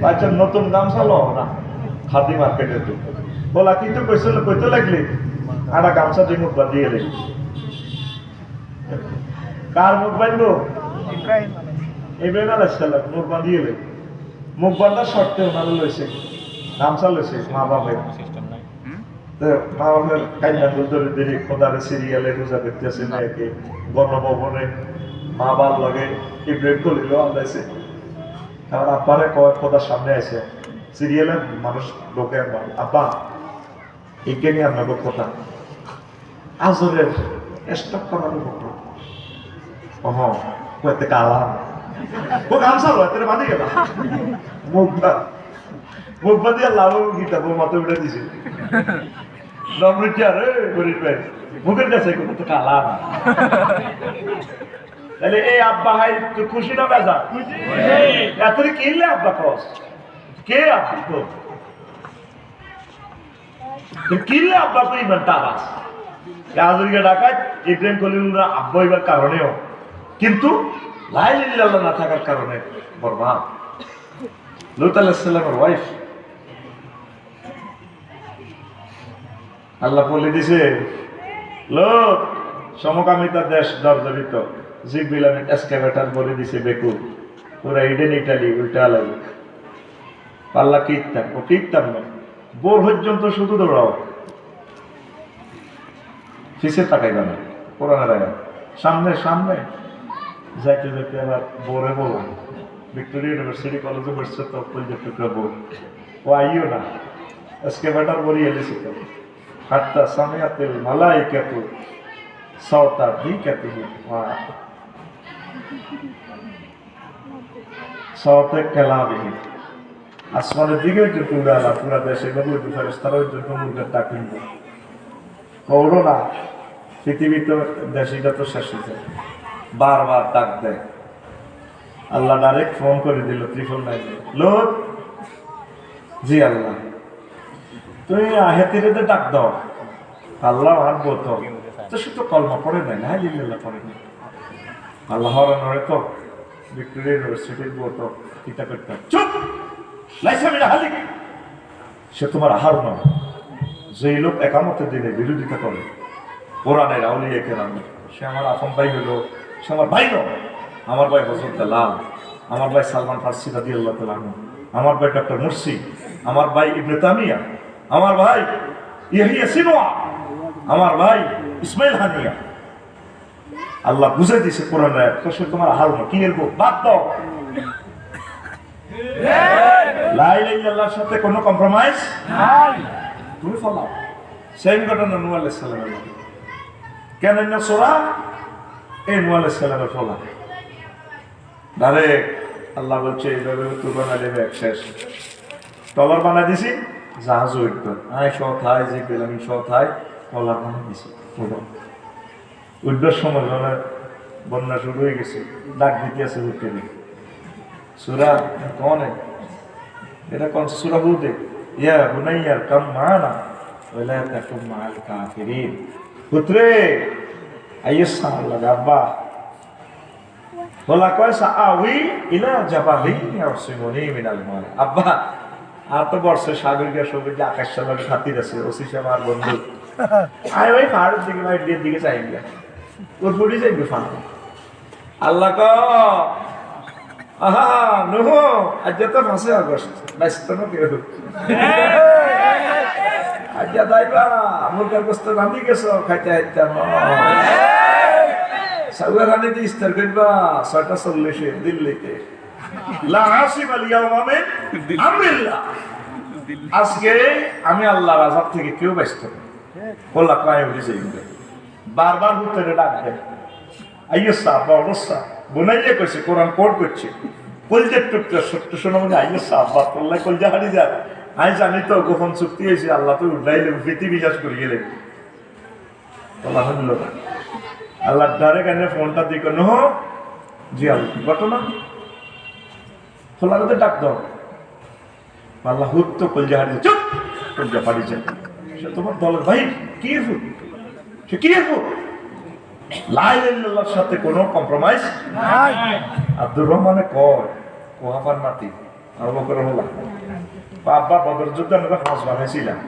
আচ্ছা নতুন গামছা লো না খাদি মার্কেটে তো বলা কিন্তু কইতে লাগলি আটা গামছা দিয়ে মুখ বাঁধিয়ে দেয় কার মুখ বাঁধবো ইব্রাহিম আলাইহিস সালাম মুখ বাঁধিয়ে দেয় মুখ বাঁধার শর্তে ওনারা লইছে গামছা লইছে মা বাপের মা বাপের কাইনা ধরে ধরে খোদারে সিরিয়ালে রোজা দেখতেছে মেয়েকে গণভবনে মা বাপ লাগে ইব্রাহিম কলিল আল্লাইছে কারণ আব্বারে কয় খোদার সামনে আছে সিরিয়ালে মানুষ লোকে আব্বা একে নিয়ে আপনাকে কথা আজরের স্টক করার উপর কয়েতে কালাম ও গামছা লয় তোর বাঁধি গেল মুখ বাঁধিয়ে লাভ গীতা বউ মাথা উঠে দিছে নমৃতি আর গরিব ভাই মুখের কাছে কোনো তো কালাম তাহলে এই আব্বা হাই তুই খুশি না বেজা এত কিনলে আব্বা কস কে আব্বা তো কিনলে আব্বা তো ইমান তারাস আজকে ঢাকায় ইব্রাহিম খলিলুল্লাহ আব্বা হইবার কারণেও কিন্তু লা ইলাহা ইল্লাল্লাহ না থাকার কারণে বরবাদ লূত আলাইহিস সালামের ওয়াইফ আল্লাহ বলে দিছে লোক সমকামিতা দেশ জর্জরিত জিব্রিল আমি এসকেভেটর বলে দিছে বেকুব পুরা ইডেন ইটালি উল্টা লাগে পাল্লা কীর্তাম ও কীর্তাম না বোর পর্যন্ত শুধু দৌড়াও ফিসে তাকাইবা না কোরআনের আয়াত সামনে সামনে যাইতে যাইতে আবার বোরে বললাম ভিক্টোরিয়া ইউনিভার্সিটি কলেজে বসছে তো প্রজেক্টটা বোর ও আইও না এসকেভেটর বলি এলেছে তো হাত্তা সামিয়াতিল মালাইকাতু সাওতা দিকাতিহি ওয়া সাওতা কালামিহি আসমানের দিকে যে পুরা পুরা দেশে নবী ফেরেশতারা ওই জন্য মুরগের ডাক নিবে করোনা পৃথিবীতে দেশিটা তো শেষ হয়েছে বারবার ডাক দেয় আল্লাহ ডাইরেক্ট ফোন করে দিল 999 লোক জি আল্লাহ তুই আহেতিরে ডাক দাও আল্লাহ আর বলতো তো শুধু কলমা পড়ে নাই না লিল্লাহ পড়ে নাই আল্লাহ নড়ে তো ভিক্টোরিয়া ইউনিভার্সিটির বলতো চিন্তা করতে চুপ লাইসামিনা হালিক সে তোমার আহার নয় যে লোক একামতের দিনে বিরোধিতা করে কোরআনের আউলিয়া কেরাম সে আমার আপন ভাই হলো সে আমার ভাই নয় আমার ভাই হযরত লাল আমার ভাই সালমান ফারসি রাদিয়াল্লাহু তাআলা আমার ভাই ডক্টর মুর্সি আমার ভাই ইবনে তামিয়া আমার ভাই ইয়াহিয়া সিনোয়া আমার ভাই ইসমাইল হানিয়া আল্লাহ বুঝে দিছে কোরআনে তো সে তোমার হাল না কি এরকম বাদ দাও লা ইলাহা ইল্লাল্লাহর সাথে কোনো কম্প্রোমাইজ নাই তুমি ফলো সেম ঘটনা নূহ আলাইহিস সালামের কেন না সূরা এই নূহ আলাইহিস সালামের ফলো ডাইরেক্ট আল্লাহ বলছে এইভাবে তো বানালে এক শেষ টলার বানাই দিছি জাহাজ উঠতো আয় সথায় যে পেলাম সথায় টলার বানাই দিছি উঠবার সময় মানে বন্যা শুরু হয়ে গেছে ডাক দিতে আছে উঠতে নেই সুরা কনে এটা কোন সুরা বলতে ইয়া বুনাইয়া কাম মানা ওলা তাকুম মাল কাফিরিন। পুত্রে আইয়ুস সাল্লাল্লাহু আব্বা বলা কয় সাআউই ইলা জাবালিন ইয়াসিমুনি মিনাল মাল। আব্বা আর তো বর্ষে সাগরিকা সবুজ আকাশ সালার খাতির আছে, ওসি সাহেব আর বন্ধু আয় ওই পাহাড়ের দিকে বা ইন্ডিয়ার দিকে চাই গিয়া ওর ফুটি যাইবে ফান। আল্লাহ ক আহা নুহ আজ তো 5 আগস্ট ব্যস্ত না কেউ আজ যাইবা মুরগার গোস্ত রাঁধি গেছো খাইতে আইতাম সাউয়া রানিতে ইস্তার করবা 6:40 দিল্লিতে। লা আসিফ আল ইয়াউমা মিন আমরিল্লাহ। আজকে আমি আল্লাহর আযাব থেকে কেউ বাঁচতে না। বলা কায় উঠে যাইবে বারবার উত্তরে ডাকবে আইয়ুস সাহেব অবস্থা বুনাইয়ে কইছে কোরআন কোট করছে কলজের টুকটা সত্য শোনা মানে আইয়ুস সাহেব বাতল্লাহ কলজা হারি যা আমি জানি তো গোপন চুক্তি হয়েছে আল্লাহ তো উঠাইলে প্রীতি বিশ্বাস করে গেলে বলা হলো না। আল্লাহ ডারে কানে ফোনটা দিক নহ জি আল্লাহ ঘটনা খোলাতে ডাক দাও। আল্লাহ হুত তো কলজা হারি চুপ কলজা পারি যায় সে তোমার দলের ভাই কি ফুট সে কি ফুট লা ইলাহা ইল্লাল্লাহর সাথে কোনো কম্প্রোমাইজ নাই। আব্দুর রহমানে কয় কোহাবার নাতি আবু বকর হলা বাবা বদর যুদ্ধে আমরা হাঁস বানাইছিলাম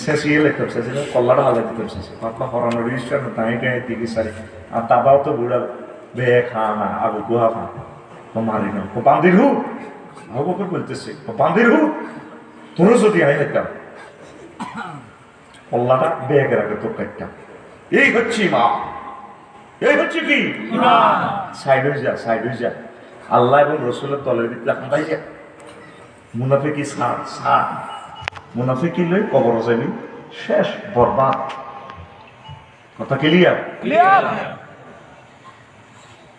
শেষিয়ে লিখতে শেষে কল্লাটা হালাই দিতে শেষে বাবা হরানো রেজিস্টার তাই টাই দিকে সারি আর দাদাও তো বুড়া বে খানা আবু গুহাফা তো মারি না ও বান্দির হু আবু বকর বলতেছে ও বান্দির হু তোরও যদি আই হইতাম কল্লাটা বেগে রাখে তো কাটতাম। এই হচ্ছে মা, এই হচ্ছে কি সাইড হয়ে যা আল্লাহ এবং রসুলের দলের ভিতরে এখন তাই যা মুনাফিকি সার মুনাফিকি লই কবর যাবি শেষ বরবাদ। কথা ক্লিয়ার?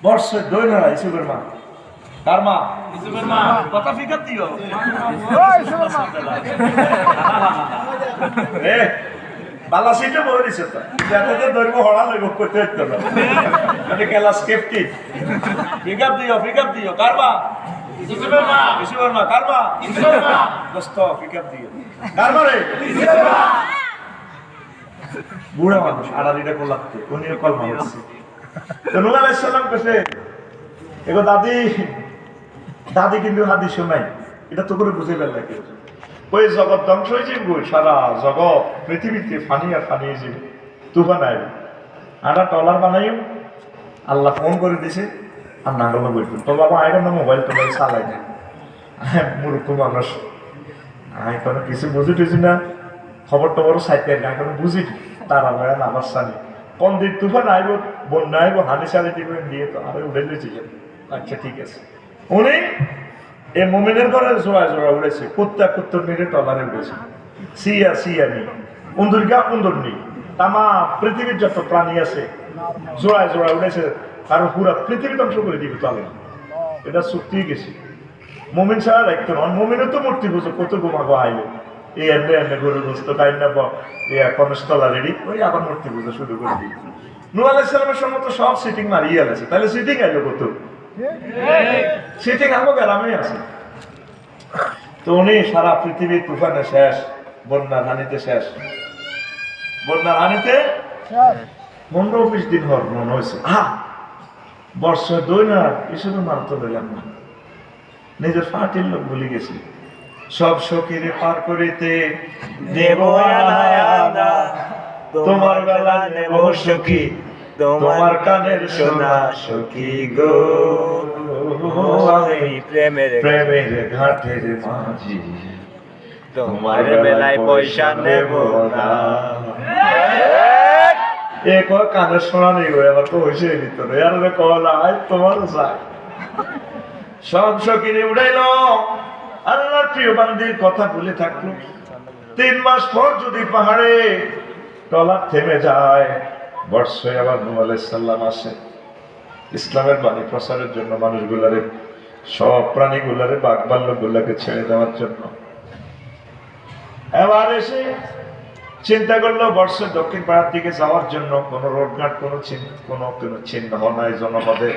বর্ষে দই না ইসুবের মা কার মা? ইসুবের মা। কথা ফিকার দিও এ বালা সিটে বলে দিছে তো যাতে ধরবো হড়া লইব করতে হইতো না মানে ক্লাস কেপটিভ পিকআপ দিও কার মা? ইসুবের মা। ইসুবের মা কার মা? ইসুবের মা। দোস্ত পিকআপ দিও কার মা রে? ইসুবের মা। বুড়া মানুষ আড়ালিটা কোলাতে উনি কলমা হচ্ছে তো নূহ আলাইহিস সালাম কইছে এগো দাদি কিন্তু হাদিস শোনাই এটা তো করে বুঝে ফেললা কি ওই জগৎ ধ্বংস হয়ে যাবে সারা জগৎ পৃথিবীতে ফানি আর ফানি হয়ে যাবে তুফান আইবে আটা টলার বানাইও আল্লাহ ফোন করে দিছে আর নাঙ্গল বইতো তো বাবা আইডা না মোবাইল টোবাইল চালাই না মূর্খ মানুষ আমি কোনো কিছু বুঝি টুঝি না খবর টবর সাইতে না কোনো বুঝি তারা বেড়া নামার সানি কোন দিন তুফান আইব বন্যা আইব হানি সারি দিবেন দিয়ে তো আরে উড়ে দিয়েছি আচ্ছা ঠিক আছে উনি এই মোমেনের ঘরে জোড়া উড়েছে কুত্তর মেরে টলারে উড়েছে সিয়া নেই উন্দুর নেই তামা পৃথিবীর যত প্রাণী আছে জোড়া উড়েছে কারো পুরা পৃথিবী ধ্বংস করে দিবে তলে এটা সত্যি গেছে মোমেন ছাড়া রাখতো না মোমেনের তো মূর্তি পুজো কত গোমাগো আইলো এই এমনি গরু গোস্ত কাইন্না কনস্তলা রেডি ওই আবার মূর্তি পুজো শুরু করে দিই। নূহ আলাইহিস সালামের সময় তো সব সিটিং মারিয়ে গেছে তাহলে সিটিং আইলো কত সিটিং আমো গ্রামে আছে তো উনি সারা পৃথিবীর তুফানে শেষ বন্যার হানিতে শেষ বন্যার হানিতে 15-20 দিন হর মনে হয়েছে বর্ষ দই না এসব মারতে দিলাম না নিজের ফাটির লোক ভুলে গেছি সব সখীরে পার করিতে দেব তোমার বেলা নেব সখী তোমার কানের সোনা সখী গো আমি প্রেমের ঘাটের মাঝি তোমার বেলায় পয়সা নেব না এ কয় কানের সোনা নেই আবার তো হয়েছে ভিতরে আর কলা তোমার চাই সব সখীরে উড়াইল আল্লাহর প্রিয় বান্দির কথা ভুলে থাকলো 3 মাস পর যদি পাহাড়ে টলার থেমে যায় বর্ষে আবার নূহ আলাইহিস সালাম আসে ইসলামের বাণী প্রচারের জন্য মানুষগুলারে সব প্রাণীগুলারে বাঘবাল্যগুলাকে ছেড়ে দেওয়ার জন্য এবার এসে চিন্তা করলো বর্ষের দক্ষিণ পাড়ার দিকে যাওয়ার জন্য কোনো রোডঘাট কোনো চিহ্ন নাই জনপদে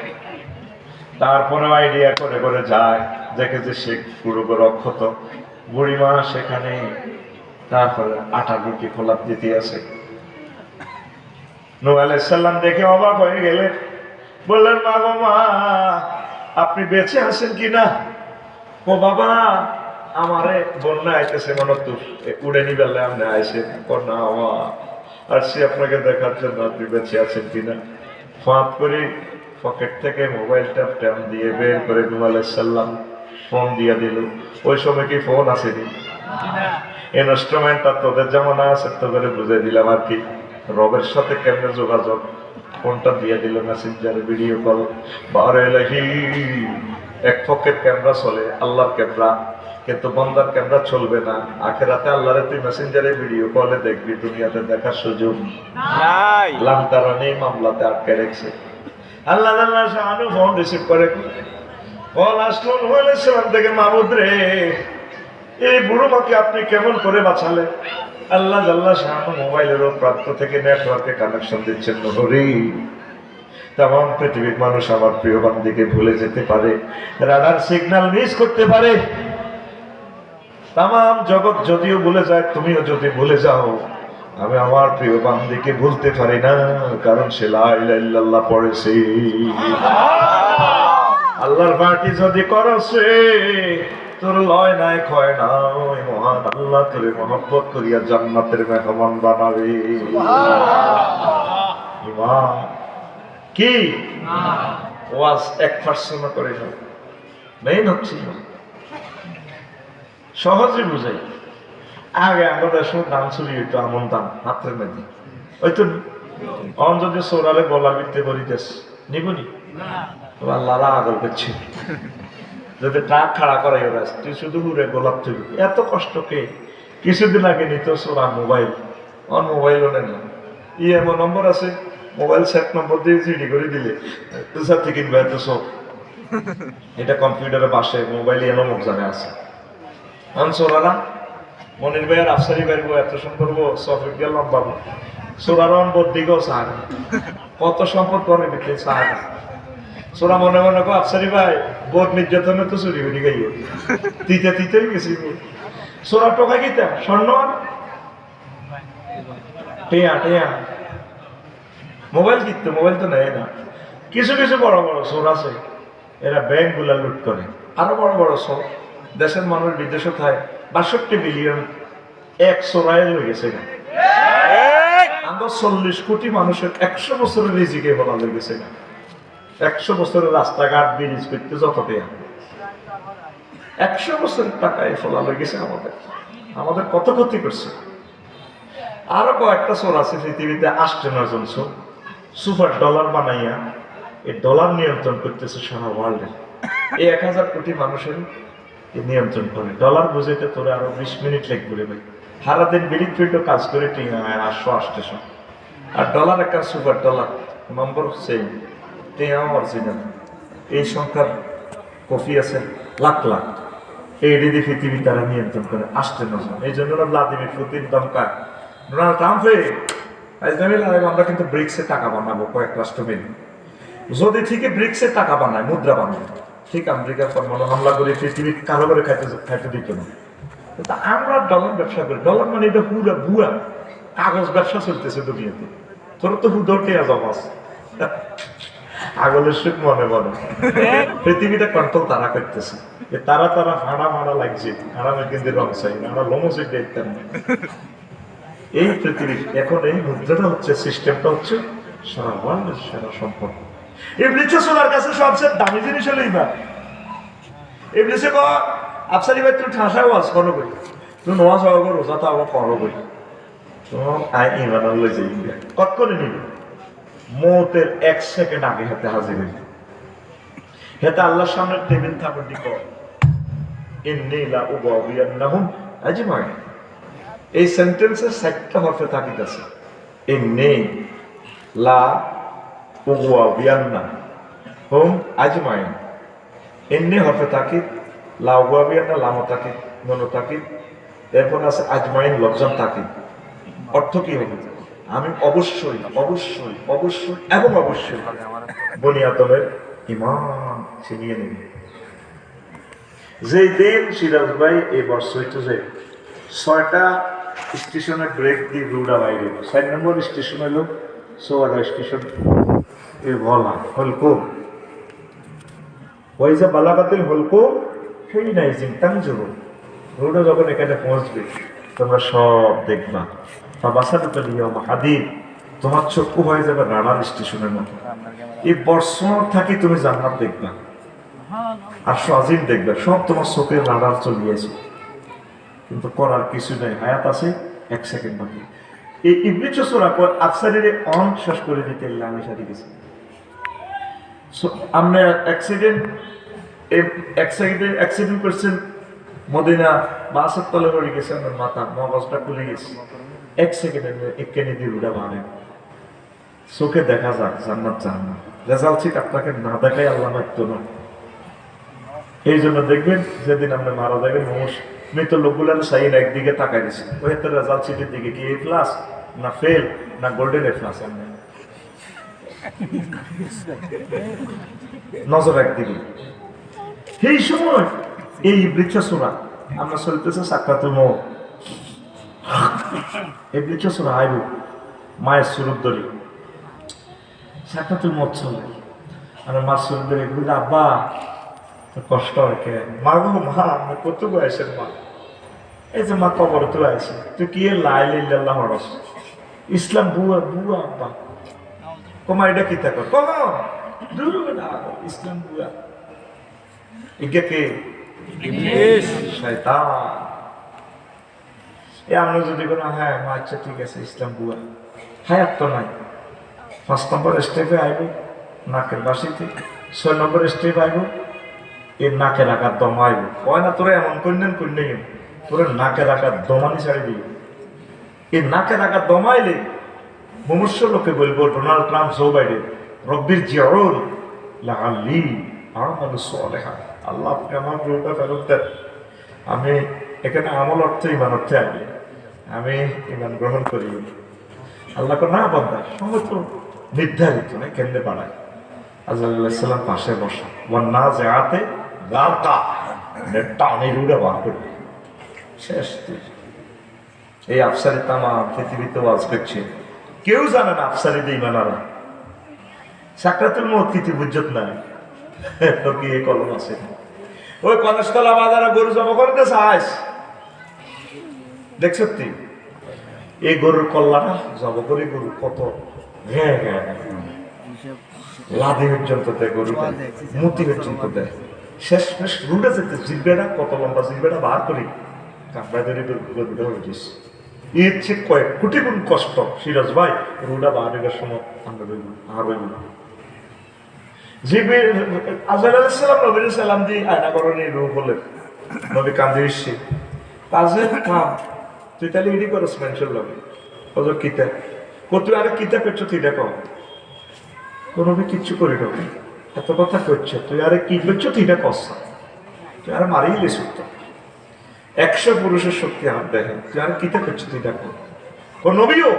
তারপরে আইডিয়া করে যায় দেখে যে সে পুরো অক্ষত বুড়িমা সেখানে তারপরে আটা রুটি খোলাপ দিতে আছে। নূহ আলাইহিস সালাম দেখে অবাক হয়ে গেলেন, বললেন মা গো মা, আপনি বেঁচে আছেন কিনা? ও বাবা, আমারে বন্যা আইতেছে, মনে তো উড়ে নিবেলে আপনি আইসেন কন্যা আমার, আর সে আপনাকে দেখার জন্য আপনি বেঁচে আছেন কিনা। ফাঁক করে পকেট থেকে মোবাইলটা টান দিয়ে বের করে নূহ আলাইহিস সালাম ফোন দিয়ে দিল। ওই সময় কি ফোন আসেনি? ইনস্ট্রুমেন্টটা তোদের যেমন আছে তোদের বুঝে দিলাম আর কি, রবের সাথে কেমনে যোগাযোগ। ফোনটা দিয়ে দিল মেসেঞ্জারে ভিডিও কল। বারে লাহি এক পকেট ক্যামেরা চলে আল্লাহর ক্যামেরা, কিন্তু বন্দার ক্যামেরা চলবে না। আখেরাতে আল্লাহরে তুই মেসেঞ্জারে ভিডিও কলে দেখবি, দুনিয়াতে দেখার সুযোগ নাই। লামতারানি মামলাতে আটকে রেখেছে। আল্লাহ আল্লাহ শাহানু ফোন রিসিভ করে, কল আসলো নূহ আলাইহিস সালাম থেকে, মাহমুদ রে এই বুড়ো মাকে আপনি কেমন করে বাঁচালেন? আল্লাহ জাল্লা শাহানু মোবাইলেরও প্রান্ত থেকে নেটওয়ার্কে কানেকশন দিচ্ছেন। নহরি তেমন পৃথিবীর মানুষ আমার প্রিয় বান্দিকে ভুলে যেতে পারে, রাডার সিগন্যাল মিস করতে পারে। তাম জগৎ যদিও ভুলে যায়, তুমিও যদি ভুলে যাও, আমি আমার প্রিয় বান্দিকে ভুলতে পারি না, কারণ সে লা ইলাহা ইল্লাল্লাহ পড়েছে। আল্লাহর পার্টি যদি করছে, তোর লয় নাই ক্ষয় নাই, মহান আল্লাহ তোরে মহব্বত করিয়া জান্নাতের মেহমান বানাবে। ইমান কি ওয়াজ 1% করে না, মেইন হচ্ছে সহজে বুঝাই। আগে আমাদের সব দাম চুরি হইতো, আমন দাম হাতের মধ্যে ওই তো, অন যদি সোরালে গলা বিকতে করিতেস নিবনি তোমার লালা আগল করছে, যদি ট্রাক খাড়া করাই ওরা তুই শুধু ঘুরে গোলাপ তুই এত কষ্টকে। কিছুদিন আগে নিত সোরা মোবাইল, অন মোবাইলও নেই না, এমন নম্বর আছে, মোবাইল সেট নম্বর দিয়ে জিডি করে দিলে তুষার থেকে কিনবে এত সব। এটা কম্পিউটারে বাসে, মোবাইলে এমন জানে আছে। অন সোরারা মনির ভাই আর আফসারি ভাই এত সুন্দর সফর গেল লম্বা সোরার অনবর দিকেও চায়, কত সম্পদ করে বিক্রি চায়। সোরা মনে মনে কো আফসারি ভাই বোধ নির্যাতনে তো চুরি হয়ে গেল, তিতে তিতেই গেছি। সোরা টোকা কিতা স্বর্ণ টেয়া টেয়া মোবাইল কিনতো, মোবাইল তো নেয় না। কিছু কিছু বড় বড় সোর আছে, এরা ব্যাংক গুলা লুট করে। আরো বড় বড় সোর, দেশের মানুষ বিদেশে থাকে, ৬২ বিলিয়ন এক সোরায় হয়ে গেছে। আমরা 40 কোটি মানুষের 100 বছরের রিজিকে বলা হয়ে গেছে না। 100 বছরের রাস্তাঘাট ব্রিজ করতে যত দেয়া, 100 বছরের টাকায় ফলা হয়ে গেছে। আমাদের কত ক্ষতি করছে। আরো কয়েকটা চোর আছে পৃথিবীতে, 8-9 জন চোর সুপার ডলার বানাইয়া এই ডলার নিয়ন্ত্রণ করতেছে সারা ওয়ার্ল্ডে। এই 1000 কোটি মানুষের নিয়ন্ত্রণ করে। ডলার বুঝাইতে তোরা আরো 20 মিনিট লাগবে ভাই। সারাদিন বিলিং ফিল্ডও কাজ করে 800-800, আর ডলার একটা সুপার ডলার নম্বর সেম অরিজিনাল। এই সংখ্যার কপি আছে লাখ লাখ। এই দিদি পৃথিবী তারা নিয়ন্ত্রণ করে 8-9 জন। এই জন্য ভ্লাদিমির পুতিন দমকায় ডোনাল্ড ট্রাম্পে আমরা কিন্তু ব্রিক্সে টাকা বানাবো, কয়েক রাষ্ট্র মিলে যদি ঠিকই ব্রিক্সে টাকা বানায়, মুদ্রা বানায়, ঠিক আমেরিকার পরমাণু হামলা করে পৃথিবীর কারো করে খাইতে দিত না। আমরা ডলার ব্যবসা করি। ডলার মানে এটা পুরা ভুয়া কাগজ ব্যবসা চলতেছে দুনিয়াতে। তোর তো হুদরটে জমাস আগলের সুখ মনে মনে পৃথিবীটা কন্ট্রোল তারা করতেছে। তারা হাড়া মারা লাগছে, হাড়ামে কিন্তু রং চাই না, আমরা লোমসে দেখতাম না। এই পৃথিবীর এখন এই মুদ্রাটা হচ্ছে, সিস্টেমটা হচ্ছে সারা ওয়ার্ল্ডের সেরা সম্পদ। ইবলিসে সোনার কাছে সবচেয়ে দামি জিনিস হলো ইমান। ইবলিসে কো আফসারি ভাই তুই ঠাসা ওয়াজ করো কই, তুই নামাজ হওয়া করো, রোজা তো আবার করো কই, তো আই ইমান লই যাই কত করে নিবি। মৌতের 1 সেকেন্ড আগে হাতে হাজির হইবে, হেতে আল্লাহর সামনে টেবিল থাকবে দিক ইন্নী লা উবাবিয়ান্নাহুম আজমাইন। এই সেন্টেন্সের 7টা হরফে থাকিতেছে ইন্নী লা উবাবিয়ান্নাহুম আজমাইন। ইন্নী হরফে তাকিদ, লা উবাবিয়ান্না লাম তাকিদ, নুন তাকিদ, এরপর আছে আজমাইন লফজান তাকিদ। অর্থ কি হবে? আমি অবশ্যই অবশ্যই অবশ্যই এবং অবশ্যই বনি আদমের ইমান ছিনিয়ে নেব। যে দিন সিরাজ ভাই এই বর্ষ হইতে যে 6টা স্টেশনে ব্রেক দিয়ে রুডা বাইরে 4 নম্বর স্টেশন হলো সোয়াডা স্টেশন এ বলা হলকো ওইজা বালাবাতিল হলকো সেই নাইজিং তাংজুরু রুডা যখন এখানে পৌঁছবে তোমরা সব দেখবা ফাবাসাতুল ইয়াউম হাদিদ তোমার চক্ষু হয়ে যাবে রাডার স্টেশনের মতো এই বর্ষণ থাকি তুমি জান্নাত দেখবা আর আজিম দেখবে সব তোমার চোখের রাডার চলিয়েছে কিন্তু করার কিছু নেই হায়াত আছে 1 সেকেন্ড বাকি এই ইবলিস সূরা আফসারের অন শেষ করে দিতে আমি সাথে গেছি আমরা অ্যাক্সিডেন্ট করছেন মদিনা বাসের তলে পড়ে গেছে আমার মাথা মগজটা খুলে গেছে 1 সেকেন্ডের এখানে দিয়ে উড়া মানে চোখে দেখা যাক জান্নাত জাহান্নাম রেজাল্ট ঠিক আপনাকে না দেখাই আল্লাহ মাত্র না এই জন্য দেখবেন যেদিন আপনি মারা যাবেন মানুষ মৃত লোকগুলার সাইন একদিকে তাকাই দিচ্ছে ওই একটা রেজাল্ট শিটের দিকে কি A+ না ফেল না গোল্ডেন A+ নজর একদিকে সেই সময় এই ইবলিস সূরা আমরা চলতেছে সাকরাতুল মউত ইবলিস সূরা আইব মায়ের সুরত ধরি সাকরাতুল মউত চলে আর মার সুরত ধরে বলে আব্বা কষ্ট রেখে মা গো মা আমি কত বয়সের মা এই যে মা কবর তো আছে তুই কি লা ইলাহা ইল্লাল্লাহ রাসূল ইসলাম বুয়া বুয়া আব্বা কমা এটা কি তা কর কমা দূর না ইসলাম বুয়া ইকে কে ইবলিস শয়তান এ আমরা যদি কোনো হ্যাঁ মা আচ্ছা ঠিক আছে ইসলাম বুয়া হায়াত তো নাই 5 নম্বর স্টেপে আইব নাকের বাসিতে 6 নম্বর স্টেপ আইব এর নাকে রাখার দমাইব কয় না তোরা এমন করলেন তোরা নাকে রাখার দমানি ছাড়ি দিই এই নাকে রাখার দমাইলে মনুষ্য লোকে বলবো ডোনাল্ড ট্রাম্প জো বাইডেন রব্বির জিয়ারুন লাআল্লি আমালু সালিহা আল্লাহ আপনি আমার রূপটা ফেরত দেন আমি এখানে আমল অর্থ ইমান অর্থে আগে আমি ইমান গ্রহণ করি আল্লাহকে না বান্দা সময় তো নির্ধারিত না কেন্দ্রে পাড়ায় আল্লাহ পাশে বসা ওয়ান্না জাতে গারকা টানি রুড়ে বার করে শেষ এই আফসারি তামা পৃথিবীতে ওয়াজ করছে কেউ জানে না আফসারি দিয়ে ইমানারা সাকরাতুল মউত কি বুঝত নাই তোর কি এই কলম আছে ওই কলেজতলা বাজারে গরু জমা করতে চাস দেখছ তুই এই গরুর কল্লাটা জমা করে গরু কত হ্যাঁ হ্যাঁ লাদি পর্যন্ত দেয় গরু মুতি পর্যন্ত দেয় শেষ শেষ রুটে যেতে জিলবেটা কত লম্বা জিলবেটা বার করি কাপড়া ধরে গরুটা হয়ে গেছে এর চেয়ে কয়েক কোটি গুণ কষ্ট সিরাজ ভাই রুটা বাহারের সময় আমরা রইব আর রইব আজরাইল আলাইহিস সালাম নবীর সালাম দিয়ে আয়না করণে রূপ হলে নবী কান্দে এসছে কাজে কাম তুই তাহলে এডি করস মানুষের লগে কত কিতা কত আরে কিতা করছো তুই দেখো কোনো কিচ্ছু করি না এত কথা করছে তুই আরে কি করছো তুই এটা কস তুই আর মারিয়ে লেছ 100 পুরুষের শক্তি হাত দেখে তুই আর কিতা করছো তুই দেখো কোন নবীও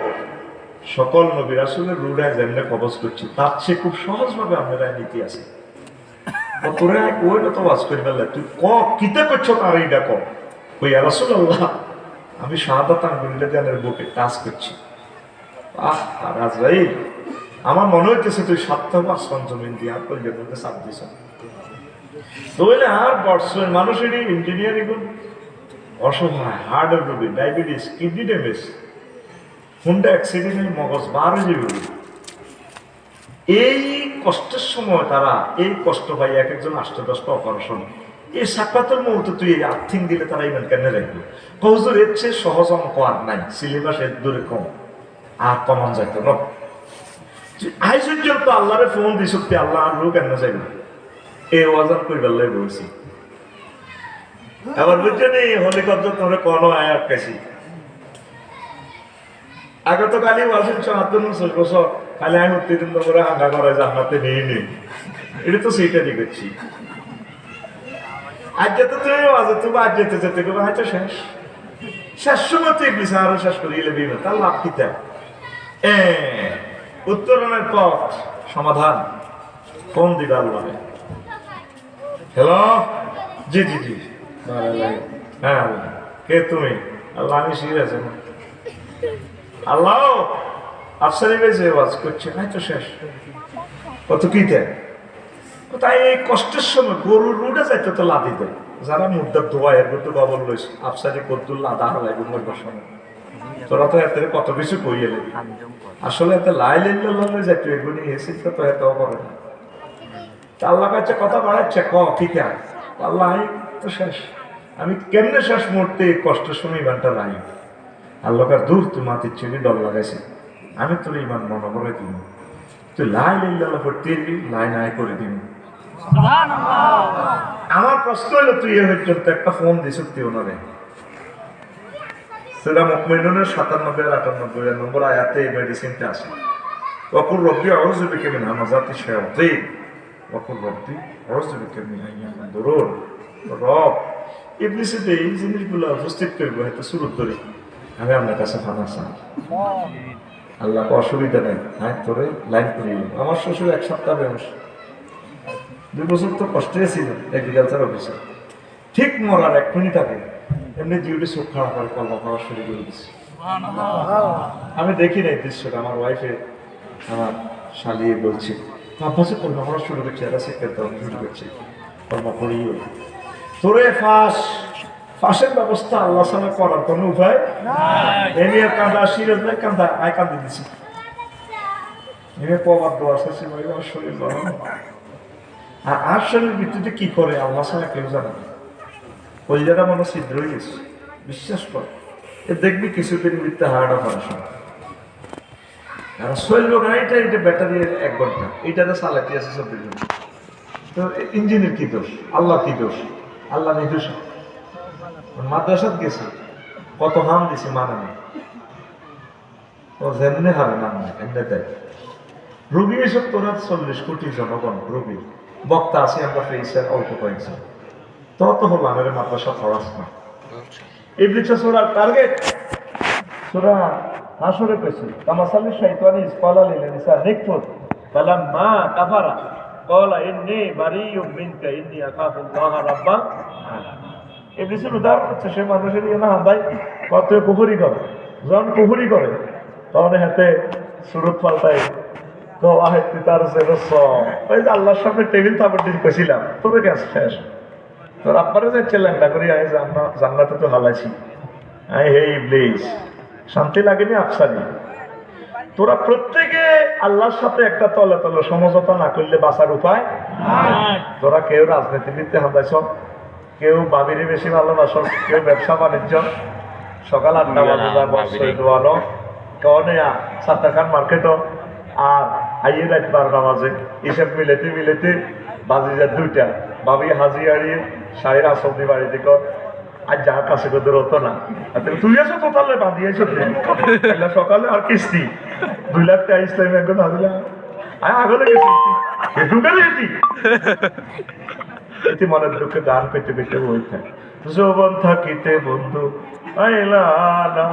সকল নবী রাসূলের রুডায় যেমনে কবজ করছি তার চেয়ে খুব সহজভাবে আমরা নীতি আছে তোরা ওইটা তো ওয়াজ করি বললে তুই কিতা করছো তার এইটা কর ওই রাসূলুল্লাহ আমি শাহাদাত আঙ্গুলে জানের বুকে টাচ করছি আর আজরাইল আমার মনে হইতেছে তুই 7 আসমান জমিন দিয়ে আর করলে বলতে চাপ দিছ তাহলে আর বর্ষের মানুষেরই ইঞ্জিনিয়ারিং অসহায় হার্টের রোগী ডায়াবেটিস কিডনি ড্যামেজ হুন্ডা অ্যাক্সিডেন্টের মগজ বার হয়ে যাবে এই কষ্টের সময় তারা এই কষ্ট পাই এক একজন 8-10টা অপারেশন এই সাকরাতুল মউত তুই এই আর্থিং দিলে তারা ইমান কেন রাখবে কৌজুর এর চেয়ে সহজ অঙ্ক আর নাই সিলেবাস এর দূরে কম আর কমান যাইত না আজ পর্যন্ত আল্লাহরে ফোন দিস আল্লাহ আর লোক কেন যাইবে এই ওয়াজান কই বেলায় বলছি আবার বুঝছেন এই হেলিকপ্টার তোমরা কোনো আয়াত কাছি আগে তো খালি ওয়াজিব সনাতন বছর খালি আমি উত্তেজিত করে হাঙ্গা করে জান্নাতে নিয়ে নিই এটা তো সেইটা দেখছি আজ যেতে তুমি ওয়াজে তুমি আজ যেতে যেতে গেলে হয়তো শেষ সময় তুই বিচার শেষ করে গেলে বিবে তার লাভ কিতা উত্তরণের পথ সমাধান ফোন দিবে আল্লাহ হ্যালো জি জি জি হ্যাঁ কে তুমি আল্লাহ আমি সিরিয়াস আল্লাহ আফসারি বেজে ওয়াজ করছে নাই তো শেষ কত কি দেয় তাই এই কষ্টের সময় গরুর রুডে যাইতে তো লাদি দেয় যারা মুদ্রার ধোয়া এর তো গবল লইছে আফসারি কদ্দুর লাদা হালাই গুমর সময় তোরা তো এত কত কিছু কইয়ে লেবি আসলে এত লাই লেলে যাইতো এগুলি এসে তো এত করে না আল্লাহ কাছে কথা বাড়াচ্ছে ঠিক আছে আল্লাহ তো শেষ আমি কেমনে শেষ মুহূর্তে কষ্টের সময় ইমানটা লাই আল্লাহকার দূর তুই মাতির ছেলে ডর লাগাইছে আমি তোর ইমান মনে করে দিব তুই লাই লিল্লাহ ভর্তি লাই নাই করে দিব আমার প্রশ্ন হলো তুই এ পর্যন্ত একটা ফোন দিস তুই ওনারে সেটা মুকমিনুনের 97 আর 98 নম্বর আয়াতে এই মেডিসিনটা আছে ওকুল রব্বি আউযু বিকা মিন হামাযাতি শায়াতিন ওকুল রব্বি আউযু বিকা মিন আন ইয়াহদুরুন রব ইবলিস এই জিনিসগুলো উপস্থিত করবো হয়তো শুরু করি আমি আপনার কাছে ফানা চাই আল্লাহ অসুবিধা নেই হ্যাঁ তোরে লাইন করে আমার শ্বশুর 1 সপ্তাহ বেশ 2 বছর তো কষ্টে ছিল এগ্রিকালচার অফিসে ঠিক মরার 1 মিনিট আগে এমনি ডিউটি চোখ খারাপ করে কলমা করা শুরু করে দিচ্ছে আমি দেখি নাই দৃশ্যটা আমার ওয়াইফে আমার শালিয়ে বলছে আব্বাসে কলমা করা শুরু করছে এরা শিক্ষার দেওয়া শুরু করছে কলমা করিও তোরে ফাঁসের ব্যবস্থা আল্লাহ সালা করার কোনো উপায় এমনি কাঁদা সিরাজ নাই কাঁদা আয় কাঁদি দিছি এমনি পবার দোয়া শেষে আমার শরীর গরম আর শরীর ভিত্তিতে কি করে আল্লাহ সালা কেউ জানে না কলিজাটা মনে ছিদ্র হয়ে গেছে বিশ্বাস কর এ দেখবি কিছুদিন মৃত্যু হারাটা ফাংশন আর শৈল গাড়িটা এটা ব্যাটারি 1 ঘন্টা এইটাতে চালাতে আছে 24 ঘন্টা তো ইঞ্জিনের কি দোষ আল্লাহ কি দোষ আল্লাহ নির্দোষ মাদ্রাসাত গেছে কত হাম দিছে মানে না ও যেমনি হারে নাম না এমনি দেয় রোগী এসব তোরা 40 কোটি জনগণ রোগী বক্তা আছে আমরা ফেসের অল্প কয়েকজন তত হলো আমাদের মাদ্রাসা খরচ না ইবলিস সূরার টার্গেট সূরা হাসরে পেছে তামাসালি শয়তানি ইসফালা লিনিসা নিকফুর ফালাম্মা কাফারা ক্বালা ইন্নী বারিয়ুম মিনকা ইন্নী আখাফুল্লাহ রাব্বাল ইবলিসের উদাহরণ হচ্ছে সে মানুষের ইয়ে না ভাই কত কুফরি করে যখন কুফরি করে তখন হাতে সুরত পাল্টায় তো আহেতি তার সেরস ওই যে আল্লাহর সামনে টেবিল তারপর দিন কইছিলাম তবে কেন শেষ তোর আব্বারে যাচ্ছিলেন না করি আই জান্নাতে তো হালাইছি আই হে ইবলিস শান্তি লাগেনি আফসারি তোরা প্রত্যেকে আল্লাহর সাথে একটা তলে তলে সমঝোতা না করলে বাঁচার উপায় তোরা কেউ রাজনীতিবিদতে হামলাইছ কেউ বাবিরে বেশি ভালোবাসো কেউ ব্যবসা বাণিজ্য সকাল 8টা বাজে বসে দোয়ানো কনে সাত্তার খান মার্কেটও আর আইয়ে রাত 12টা বাজে এসব মিলেতে বাজে যায় 2টা বাবি হাজি হারিয়ে শাড়ির আসবনি বাড়িতে কর আর যার কাছে কোদের হতো না তুই আসো তো তাহলে বাঁধিয়েছো সকালে আর কিস্তি 2 লাখ টাকা ইসলামী একজন হাজিলা আগলে গেছি ঢুকে দিয়েছি এতে মনের দুঃখে গান পেতে পেতে বই থাকে যৌবন থাকিতে বন্ধু আইলা না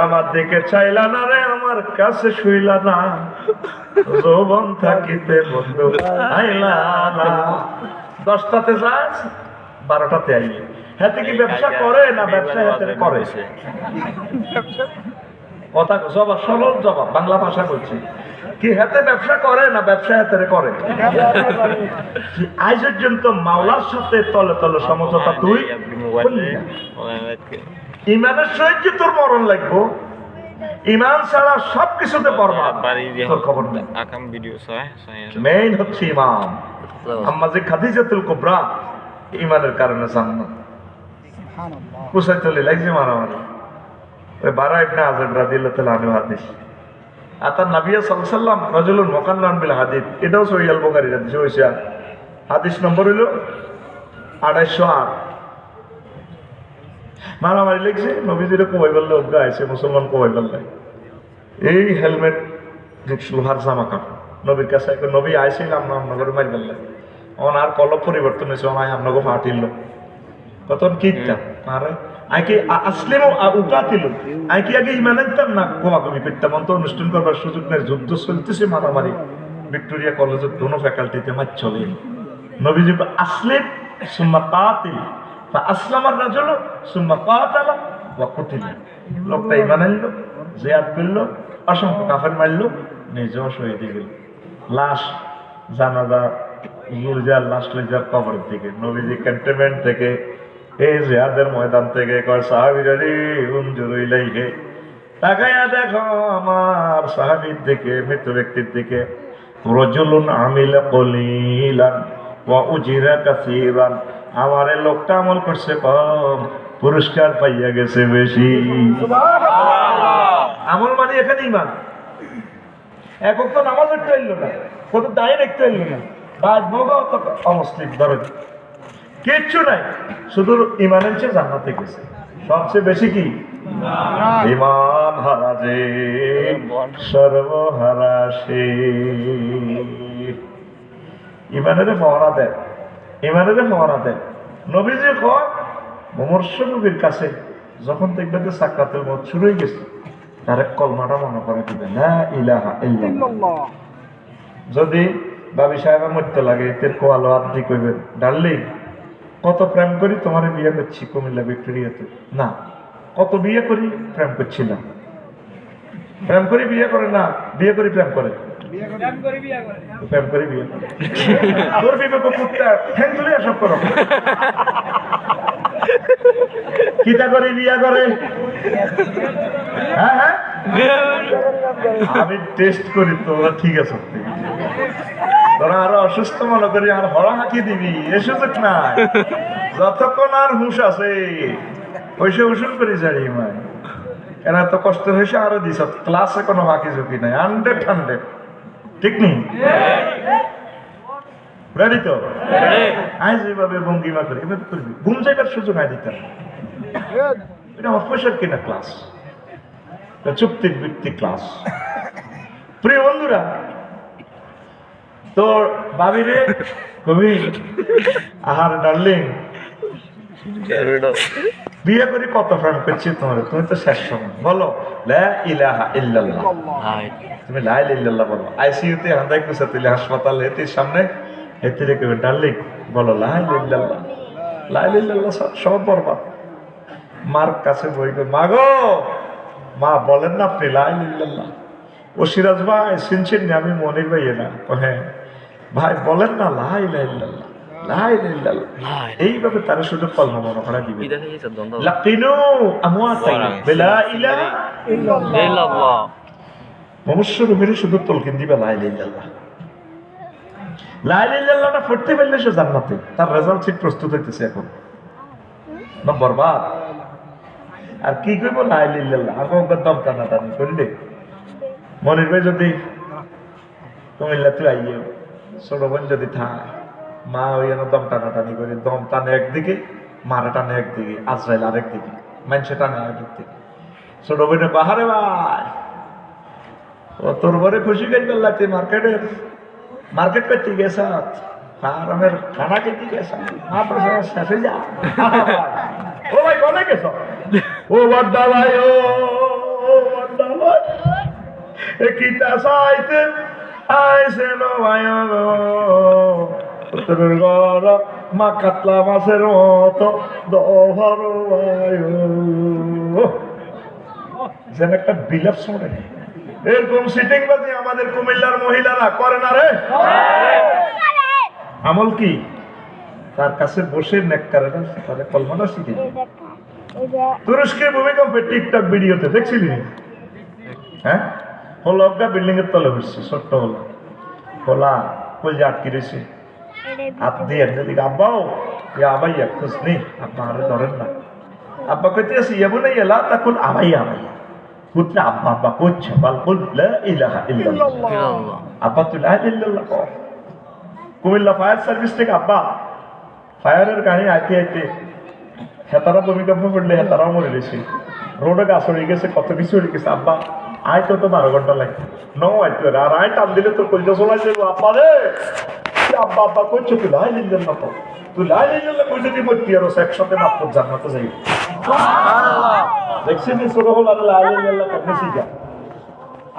আমার দিকে চাইলা না রে আমার কাছে শুইলা না যৌবন থাকিতে বন্ধু আইলা না 10টাতে যাস 12টাতে আইয়ে হাতে কি ব্যবসা করে না ব্যবসা হাতে করে কথা জবাব সরল জবাব বাংলা ভাষা বলছি কি হাতে ব্যবসা করে না ব্যবসা হাতে করে আজ পর্যন্ত মাওলার সাথে তলে তলে সমঝোতা তুই ইমানের সহিত তোর মরণ লাগবো ইমান ছাড়া সবকিছুতে বরবাদ তোর খবর নেই মেইন হচ্ছে ইমান আম্মা যে খাদিজাতুল কুবরা ইমানের কারণে জান্নাত কুসাই চলে লাগছে মারামারি ওই 12 ইবনে আযব রাদিয়াল্লাহু তাআলা আনহু হাদিস আতা নবী সাল্লাল্লাহু আলাইহি ওয়াসাল্লাম রাজুলুন মুকান্নান বিল হাদিস এটাও সহিহ আল বুখারী হাদিস হইছে হাদিস নম্বর হলো 2808 মারামারি লাগছে নবীজিরে কই বললে উদ্গা আইছে মুসলমান কই বললে এই হেলমেট যে লোহার জামা কাপড় নবীর কাছে এক নবী আইছিলাম না আমনগরে মারি বললে অন আর কলব পরিবর্তন হইছে অন আমনগো ফাটিল কতন কিটা আরে আইকে আসলেও উকাতিল আইকে আগে ইমান আনতাম না গোমাগমি করতাম তো অনুষ্ঠান করবার সুযোগ নেই যুদ্ধ চলতেছে মারামারি ভিক্টোরিয়া কলেজের দোনো ফ্যাকাল্টিতে মার চলে নবীজি আসলেম সুম্মা কাতিল আসলামার রাজুল সুম্মা কাতালা কুতিল, লোকটা ইমান আনলো, জিহাদ করলো, অসংখ্য কাফের মারলো, নিজেও শহীদ হয়ে গেল। লাশ জানাজা লাশ লই যার কবরের দিকে, নবীজি ক্যান্টনমেন্ট থেকে এই জিহাদের ময়দান থেকে কয় সাহাবীরা রে উনজুর ইলাইহি, তাকায়া দেখো আমার সাহাবীর দিকে, মৃত ব্যক্তির দিকে, রাজুলুন আমিলা কলিলান ওয়া উজিরা কাসীরান, আমার এই লোকটা আমল করছে কম, পুরস্কার পাইয়া গেছে বেশি। আমল মানে এখানে ইমান। একক তো নামাজ একটু এলো না, কত দায় একটু এলো না, বাদ ভোগাও তো অমুসলিম ধরেন কিচ্ছু নাই, শুধু ইমানের চেয়ে জান্নাতে গেছে। সবচেয়ে বেশি কি ইমান হারা যে সর্বহারা সে। ইমানের ফওয়ারা দেয়, ইমানের ফওয়ারা দেয়। নবীজি কয় মুমূর্ষ নবীর কাছে যখন দেখবে যে সাকরাতুল মউত শুরু হয়ে গেছে, তার কলমাটা মনে করে দিবে, লা ইলাহা ইল্লাল্লাহ। যদি বাবি সাহেব মরতে লাগে তের কোয়ালো আদি কইবেন, ডার্লিং কত প্রেম করি তোমার বিয়ে করছি কুমিল্লা ভিক্টোরিয়াতে, না কত বিয়ে করি প্রেম করছি না, প্রেম করি বিয়ে করে না, বিয়ে করি প্রেম করে, প্রেম করে বিয়ে করে। তোর বিবেক কুত্তা ঠ্যাং তুলে সব করো, কিতা করে বিয়া করে। হ্যাঁ হ্যাঁ আমি টেস্ট করি তো, ঠিক আছে তোরা আরো অসুস্থ মনে করি আর হরা হাঁকি দিবি, এ সুযোগ নাই। যতক্ষণ আর হুশ আছে ওইসে উসুল করি যাই মাই, কেন এত কষ্ট হয়েছে আরো দিস, ক্লাসে কোনো বাকি ঝুঁকি নাই, 100 ঠিক নেই। রেডি তো? আজ যেভাবে ভঙ্গিমা করি এভাবে করবি, ঘুম যাইবার সুযোগ আয় দিতাম। এটা আমার পয়সার কিনা ক্লাস, চুক্তির ভিত্তিক ক্লাস। প্রিয় বন্ধুরা, তোর ভাবিরে কবি আহার ডার্লিং বিয়ে করি কত প্রেম করছি তোমার, তুমি তো শেষ সময় বলো লা ইলাহা ইল্লাল্লাহ, তুমি লা ইলাহা ইল্লাল্লাহ বলো। আইসিইউতে হান্দাই কুসা তুলে হাসপাতালে এটির সামনে এতে রেখে ডার্লিং বলো লা ইলাহা ইল্লাল্লাহ, লা ইলাহা ইল্লাল্লাহ, সব বরবাদ। মার কাছে বই মা গো, মা বলেন না আপনি লা ইলাহা ইল্লাল্লাহ। ও সিরাজ ভাই শুনছেন না, আমি মনির ভাই না, হ্যাঁ ভাই বলেন না লা ইলাহা ইল্লাল্লাহ, লা ইলাহা ইল্লাল্লাহ। এইভাবে তারা শুধু কলমা মনে করা দিবে, লাকিনু আমওয়াতাকুম বিলা ইলাহা ইল্লাল্লাহ। মনুষ্য রূপের শুধু তলকিন দিবে লা ইলাহা ইল্লাল্লাহ। লা ইলাহা ইল্লাল্লাহটা পড়তে পারলে সে জান্নাতে, তার রেজাল্ট ঠিক প্রস্তুত হইতেছে এখন না বরবাদ। আর কি কইব লা ইলাহা ইল্লাল্লাহ, আগে দম টানাটানি করলে মনির ভাই যদি কুমিল্লাতে আইয়ে ছোট বোন যদি থাক, মা ওই দম টানাটানি করে, দম টানে একদিকে, মারা টানে একদিকে, আজরাইল আরেক দিকে, মানুষে টানে আরেক দিকে। ছোট বোনে বাহারে ভাই ও তোর ঘরে খুশি গেল লাগছে, মার্কেট করতে গেছ, ফার্মের খানা খেতে গেছ, শেষ হয়ে যা। ও ভাই কনে গেছ? ও বড্ডা ভাই, ও বড্ডা ভাই কিতা চাইতে আইছে নো ভাই তোর ঘর মা কাতলা মাছের মতো দহর ভাই, যেন একটা বিলাপ শোনে। এরকম সিটিং বাজি আমাদের কুমিল্লার মহিলারা করে না রে। আমল কি? তার কাছে বসে নেককারেরা তারা কলমাটা শিখে। তুরস্কের ভূমিকম্পে টিকটক ভিডিওতে দেখছিলি? হ্যাঁ, হলগা বিল্ডিং এর তলে বসছে, ছোট্ট হলো খোলা কলজা আটকে রয়েছে, হাত দিয়ে দিকে আব্বাও আবাইয়া খুশ নেই, আব্বা আরে ধরেন না। আব্বা কইতে আছে ইয়াবু না এলা তখন আবাইয়া আবাইয়া পুত্র আব্বা আব্বা করছে বল কুল লা ইলাহা ইল্লাল্লাহ, আব্বা তুই লা ইলাহা ইল্লাল্লাহ কর। কুমিল্লা ফায়ার সার্ভিস থেকে আব্বা ফায়ারের গাড়ি আইতে আইতে হেতারা ভূমিকম্প পড়লে হেতারাও মরে গেছে, রোডে গাছ উড়ে গেছে, কত কিছু উড়ে গেছে। আব্বা আয় তো 12 ঘন্টা লাগবে, নও আইতে আর আয় টান দিলে তোর কলজা চলাই যাবো। আব্বা রে আব্বা আব্বা করছো তুই লাই লিল্লাহ না, তুই লাই লিল্লাহ কই যদি মরতি আর একসাথে মাপ জান্নাতে যাই। দেখছেন ছোট হল আর লাই লিল্লাহ কেমনে শিখা।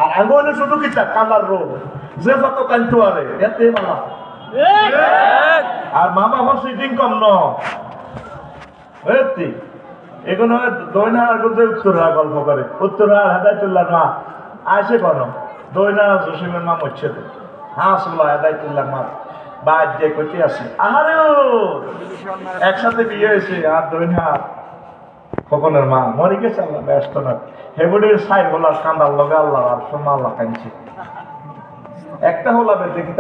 আর আঙ্গুলে শুধু কি তা কালার রোড যে যত কান্তু আরে এতে মামা আর মামা হল সিটিং কম ন এতে এগুলো দৈনার করতে উত্তরা গল্প করে উত্তরা হেদায়তুল্লাহ মা আসে কেন দৈনা জসিমের মা মরছে তো হ্যাঁ আসলো হেদায়তুল্লাহ মা বাদ যে করতে আসে আহারে একসাথে বিয়ে হয়েছে আর দৈনা খোকনের মা মরে গেছে আল্লাহ ব্যস্ত না হেবুডির সাই বলার কান্দার লগে আল্লাহ আর সোমা আল্লাহ কাঁদছে একটা হলাবে দেখি